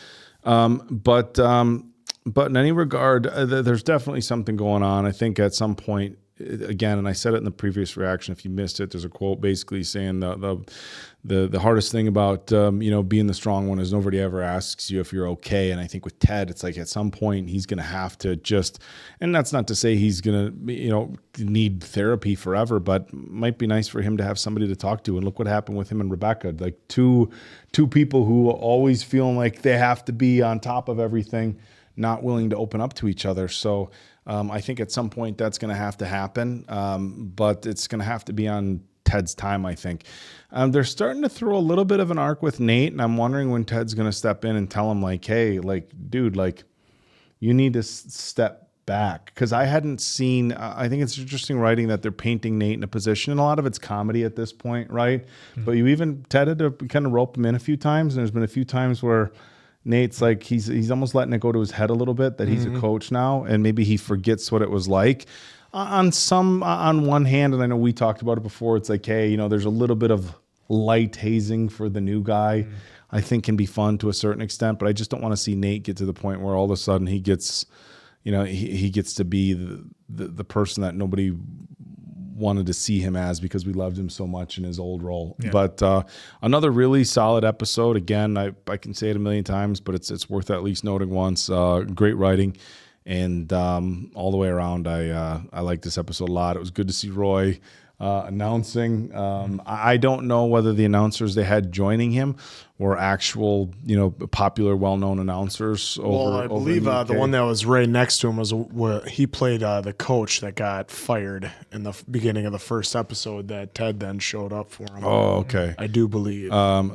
But in any regard, there's definitely something going on. I think at some point, again, and I said it in the previous reaction, if you missed it, there's a quote basically saying the hardest thing about being the strong one is nobody ever asks you if you're okay. And I think with Ted, it's like at some point he's going to have to just, and that's not to say he's going to need therapy forever, but might be nice for him to have somebody to talk to. And look what happened with him and Rebecca, like two people who always feeling like they have to be on top of everything, not willing to open up to each other. So I think at some point that's going to have to happen, but it's going to have to be on Ted's time, I think. They're starting to throw a little bit of an arc with Nate, and I'm wondering when Ted's going to step in and tell him, like, hey, like, dude, like, you need to step back. Because I hadn't seen, I think it's interesting writing that they're painting Nate in a position, and a lot of it's comedy at this point, right? But Ted had to kind of rope him in a few times, and there's been a few times where Nate's like, he's almost letting it go to his head a little bit that he's a coach now, and maybe he forgets what it was like. On one hand, and I know we talked about it before, it's like, hey, there's a little bit of light hazing for the new guy. I think can be fun to a certain extent, but I just don't want to see Nate get to the point where all of a sudden he gets, he gets to be the person that nobody wanted to see him as because we loved him so much in his old role. Yeah. But another really solid episode. Again, I can say it a million times, but it's worth at least noting once. Great writing. And all the way around, I like this episode a lot. It was good to see Roy announcing. I don't know whether the announcers they had joining him were actual, popular, well-known announcers. I believe the one that was right next to him was where he played the coach that got fired in the beginning of the first episode that Ted then showed up for him. Oh, okay. I do believe.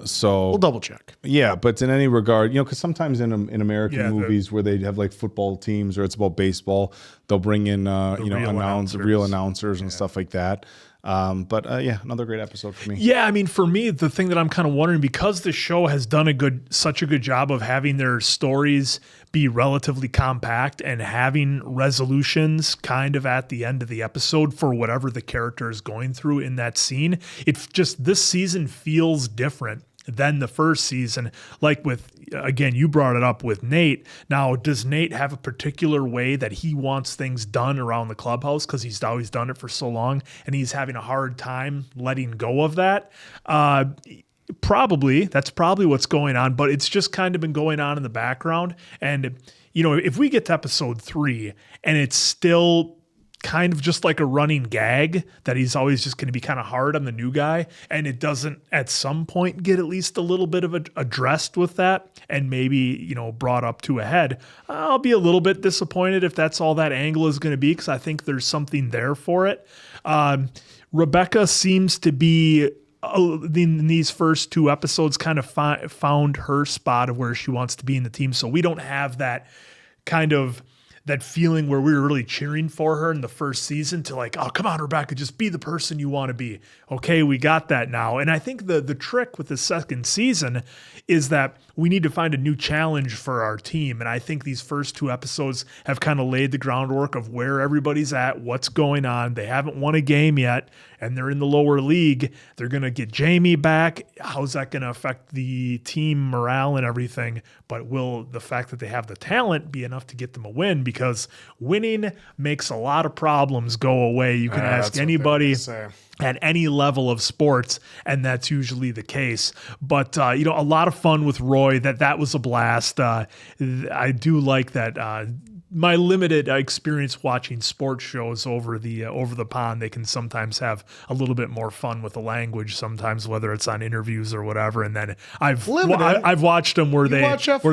So we'll double check. Yeah, but in any regard, because sometimes in American movies where they have like football teams or it's about baseball, they'll bring in real announcers and stuff like that. But another great episode for me. Yeah, I mean, for me, the thing that I'm kind of wondering, because the show has done such a good job of having their stories be relatively compact and having resolutions kind of at the end of the episode for whatever the character is going through in that scene, it's just this season feels different than the first season. Like again, you brought it up with Nate. Now, does Nate have a particular way that he wants things done around the clubhouse because he's always done it for so long and he's having a hard time letting go of that? Probably. That's probably what's going on, but it's just kind of been going on in the background. And, if we get to episode 3 and it's still kind of just like a running gag that he's always just going to be kind of hard on the new guy, and it doesn't at some point get at least a little bit of addressed with that and maybe, brought up to a head, I'll be a little bit disappointed if that's all that angle is going to be, because I think there's something there for it. Rebecca seems to be in these first 2 episodes kind of found her spot of where she wants to be in the team. So we don't have that kind of that feeling where we were really cheering for her in the first season to like, oh, come on, Rebecca, just be the person you want to be. Okay, we got that now. And I think the trick with the second season is that we need to find a new challenge for our team. And I think these first 2 episodes have kind of laid the groundwork of where everybody's at, what's going on. They haven't won a game yet, and they're in the lower league. They're going to get Jamie back. How's that going to affect the team morale and everything? But will the fact that they have the talent be enough to get them a win? Because winning makes a lot of problems go away. You can ask anybody at any level of sports, and that's usually the case. But, a lot of fun with Roy. That was a blast. I do like that. My limited experience watching sports shows over the pond, they can sometimes have a little bit more fun with the language sometimes, whether it's on interviews or whatever. And then I've watched them where they apologize.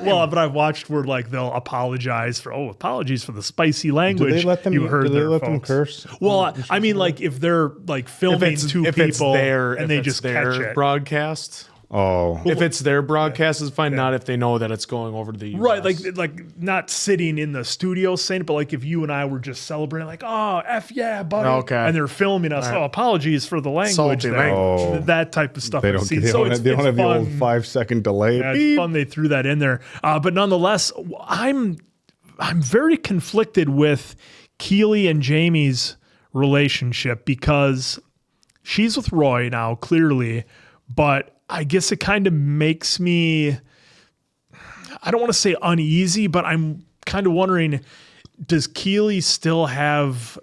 Well, but I've watched where like they'll apologize for apologies for the spicy language. Do they let them? You heard do they let folks. them curse? Well, I mean, like if they're like filming two people and they just catch it. Broadcast. Oh, if it's their broadcast, is fine. Not if they know that it's going over to the US. Right, like not sitting in the studio saying it, but like if you and I were just celebrating, like, oh, F yeah, buddy. Okay. And they're filming us. Oh, apologies for the language. Salty there. language. That type of stuff. They don't, They they don't have the old 5-second delay. Yeah, it's fun they threw that in there. But nonetheless, I'm very conflicted with Keely and Jamie's relationship because she's with Roy now, clearly, but I guess it kind of makes me, I don't want to say uneasy, but I'm kind of wondering, does Keely still have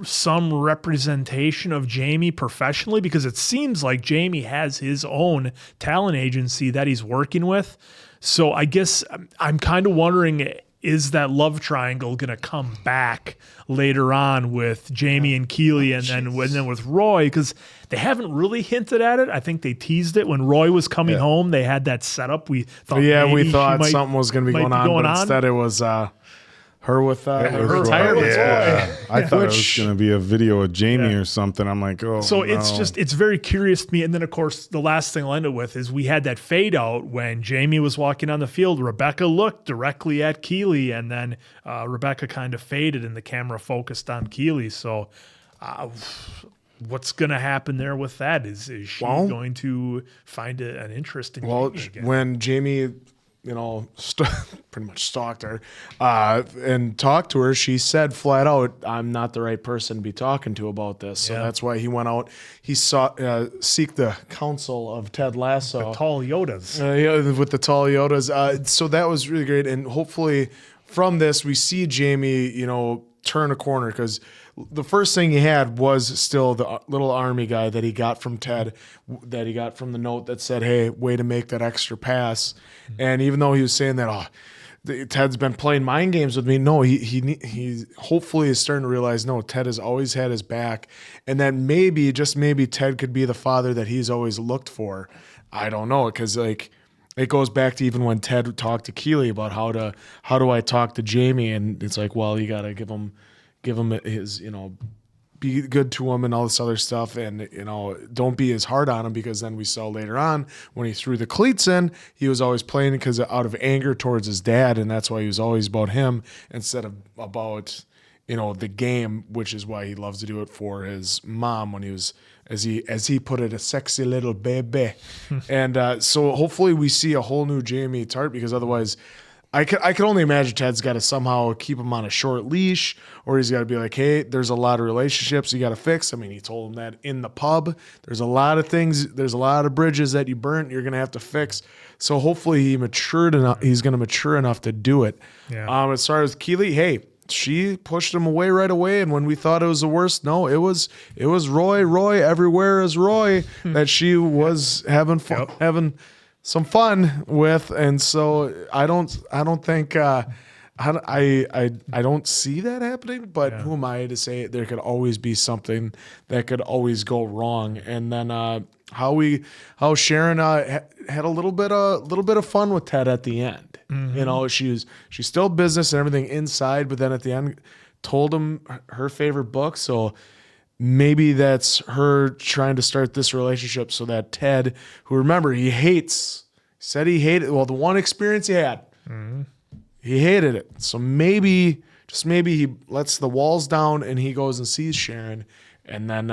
some representation of Jamie professionally? Because it seems like Jamie has his own talent agency that he's working with. So I guess I'm kind of wondering, is that love triangle going to come back later on with Jamie and Keely and then with Roy? Because they haven't really hinted at it. I think they teased it when Roy was coming home. They had that set up. We thought we thought something was going to be going on, but instead it was her with her retirement. Yeah. I thought it was going to be a video of Jamie or something. I'm like, oh. So it's very curious to me. And then, of course, the last thing I'll end it with is we had that fade out when Jamie was walking on the field. Rebecca looked directly at Keely, and then Rebecca kind of faded and the camera focused on Keely. So what's going to happen there with that? Is she going to find an interest in Jamie again? When Jamie pretty much stalked her and talked to her, she said flat out, I'm not the right person to be talking to about this. So that's why he went out. He seek the counsel of Ted Lasso. The tall Yodas. With the tall Yodas. So that was really great. And hopefully from this, we see Jamie, turn a corner, because the first thing he had was still the little army guy that he got from Ted, that he got from the note that said, hey, way to make that extra pass. Mm-hmm. And even though he was saying that, Ted's been playing mind games with me, no, he hopefully is starting to realize, no, Ted has always had his back, and that maybe, just maybe, Ted could be the father that he's always looked for. I don't know, because it goes back to even when Ted talked to Keely about how do I talk to Jamie, and it's like, well, you got to give him his, be good to him and all this other stuff, and don't be as hard on him, because then we saw later on when he threw the cleats in, he was always playing because out of anger towards his dad, and that's why he was always about him instead of about the game, which is why he loves to do it for his mom when he was, as he put it, a sexy little baby. And so hopefully we see a whole new Jamie Tart, because otherwise I could only imagine Ted's got to somehow keep him on a short leash, or he's got to be like, hey, there's a lot of relationships you got to fix. I mean, he told him that in the pub. There's a lot of things, there's a lot of bridges that you burnt you're going to have to fix. So hopefully he's going to mature enough to do it. Yeah. As far as Keely, hey, she pushed him away right away, and when we thought it was the worst, no, it was Roy everywhere is Roy that she was having fun, having some fun with. And so I don't think I don't see that happening, but who am I to say there could always be something that could always go wrong. And then how Sharon had a little bit of fun with Ted at the end. Mm-hmm. She's still business and everything inside, but then at the end told him her favorite book. So maybe that's her trying to start this relationship so that Ted, who remember he said he hated, well, the one experience he had, he hated it. So maybe, just maybe he lets the walls down and he goes and sees Sharon. And then,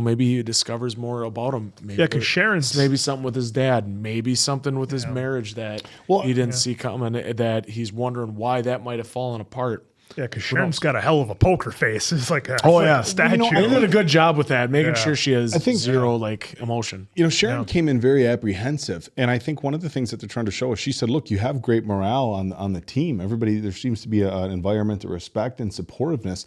maybe he discovers more about him. Maybe, Yeah, because Sharon's maybe something with his dad, maybe something with his marriage that he didn't see coming, that he's wondering why that might have fallen apart. Yeah, because Sharon's got a hell of a poker face. It's like a statue. They did a good job with that, making Yeah. sure she has zero emotion. Sharon came in very apprehensive, and I think one of the things that they're trying to show is she said, "Look, you have great morale on the team. Everybody, there seems to be an environment of respect and supportiveness."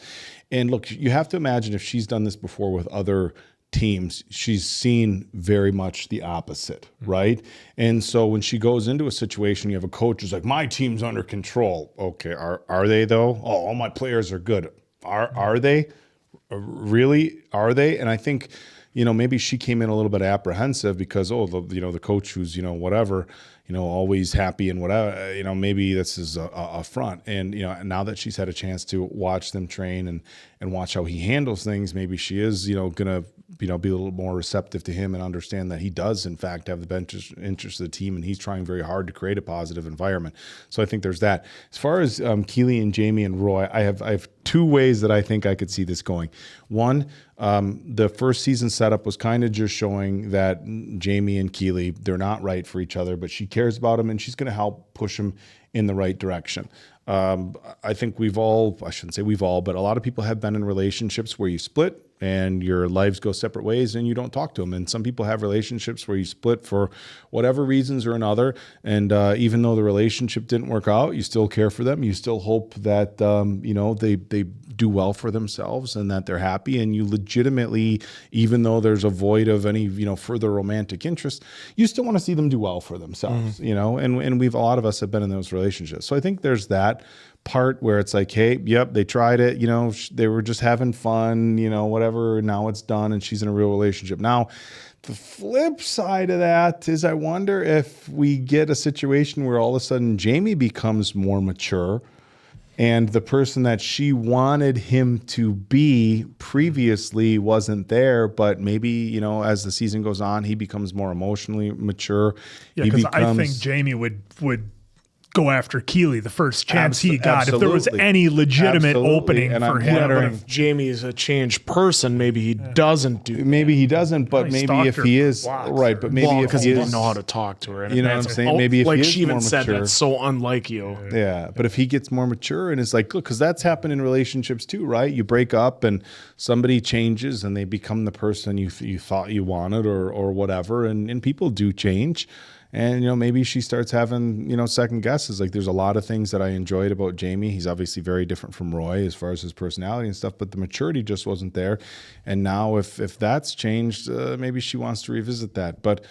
And look, you have to imagine if she's done this before with other teams, she's seen very much the opposite, right? And so when she goes into a situation, you have a coach who's like, "My team's under control." Okay, are they though? Oh, all my players are good. Are they? Really? Are they? And I think, maybe she came in a little bit apprehensive because, the coach who's, whatever, always happy and whatever, maybe this is a front. And, now that she's had a chance to watch them train and watch how he handles things, maybe she is, going to, be a little more receptive to him and understand that he does, in fact, have the best interest of the team, and he's trying very hard to create a positive environment. So I think there's that. As far as Keely and Jamie and Roy, I have two ways that I think I could see this going. One, the first season setup was kind of just showing that Jamie and Keely, they're not right for each other, but she cares about him and she's going to help push him in the right direction. I think I shouldn't say we've all, but a lot of people have been in relationships where you split and your lives go separate ways and you don't talk to them. And some people have relationships where you split for whatever reasons or another. And even though the relationship didn't work out, you still care for them. You still hope that, they do well for themselves and that they're happy. And you legitimately, even though there's a void of any, further romantic interest, you still want to see them do well for themselves, and a lot of us have been in those relationships. So I think there's that part where it's like, hey, yep, they tried it, they were just having fun, whatever, now it's done and she's in a real relationship. Now, the flip side of that is I wonder if we get a situation where all of a sudden Jamie becomes more mature and the person that she wanted him to be previously wasn't there, but maybe, as the season goes on, he becomes more emotionally mature. Yeah, because I think Jamie would go after Keely the first chance he got if there was any legitimate opening for him. But if Jamie is a changed person, maybe he doesn't do that. Maybe he doesn't, but maybe if he is right, but maybe if because he didn't know how to talk to her. And what I'm saying? Maybe if like he is she even more said, mature, that's so unlike you. Yeah, but if he gets more mature and is like, look, because that's happened in relationships too, right? You break up and somebody changes and they become the person you thought you wanted or whatever, and people do change. And, maybe she starts having, second guesses. Like there's a lot of things that I enjoyed about Jamie. He's obviously very different from Roy as far as his personality and stuff, but the maturity just wasn't there. And now if that's changed, maybe she wants to revisit that. But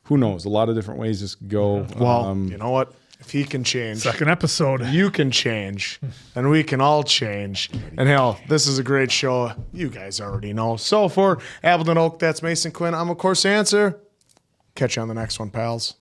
who knows? A lot of different ways this could go. Well, you know what? If he can change. Second episode. You can change. And we can all change. And hell, this is a great show. You guys already know. So for Appleton Oak, that's Mason Quinn. I'm, of course, Answer. Catch you on the next one, pals.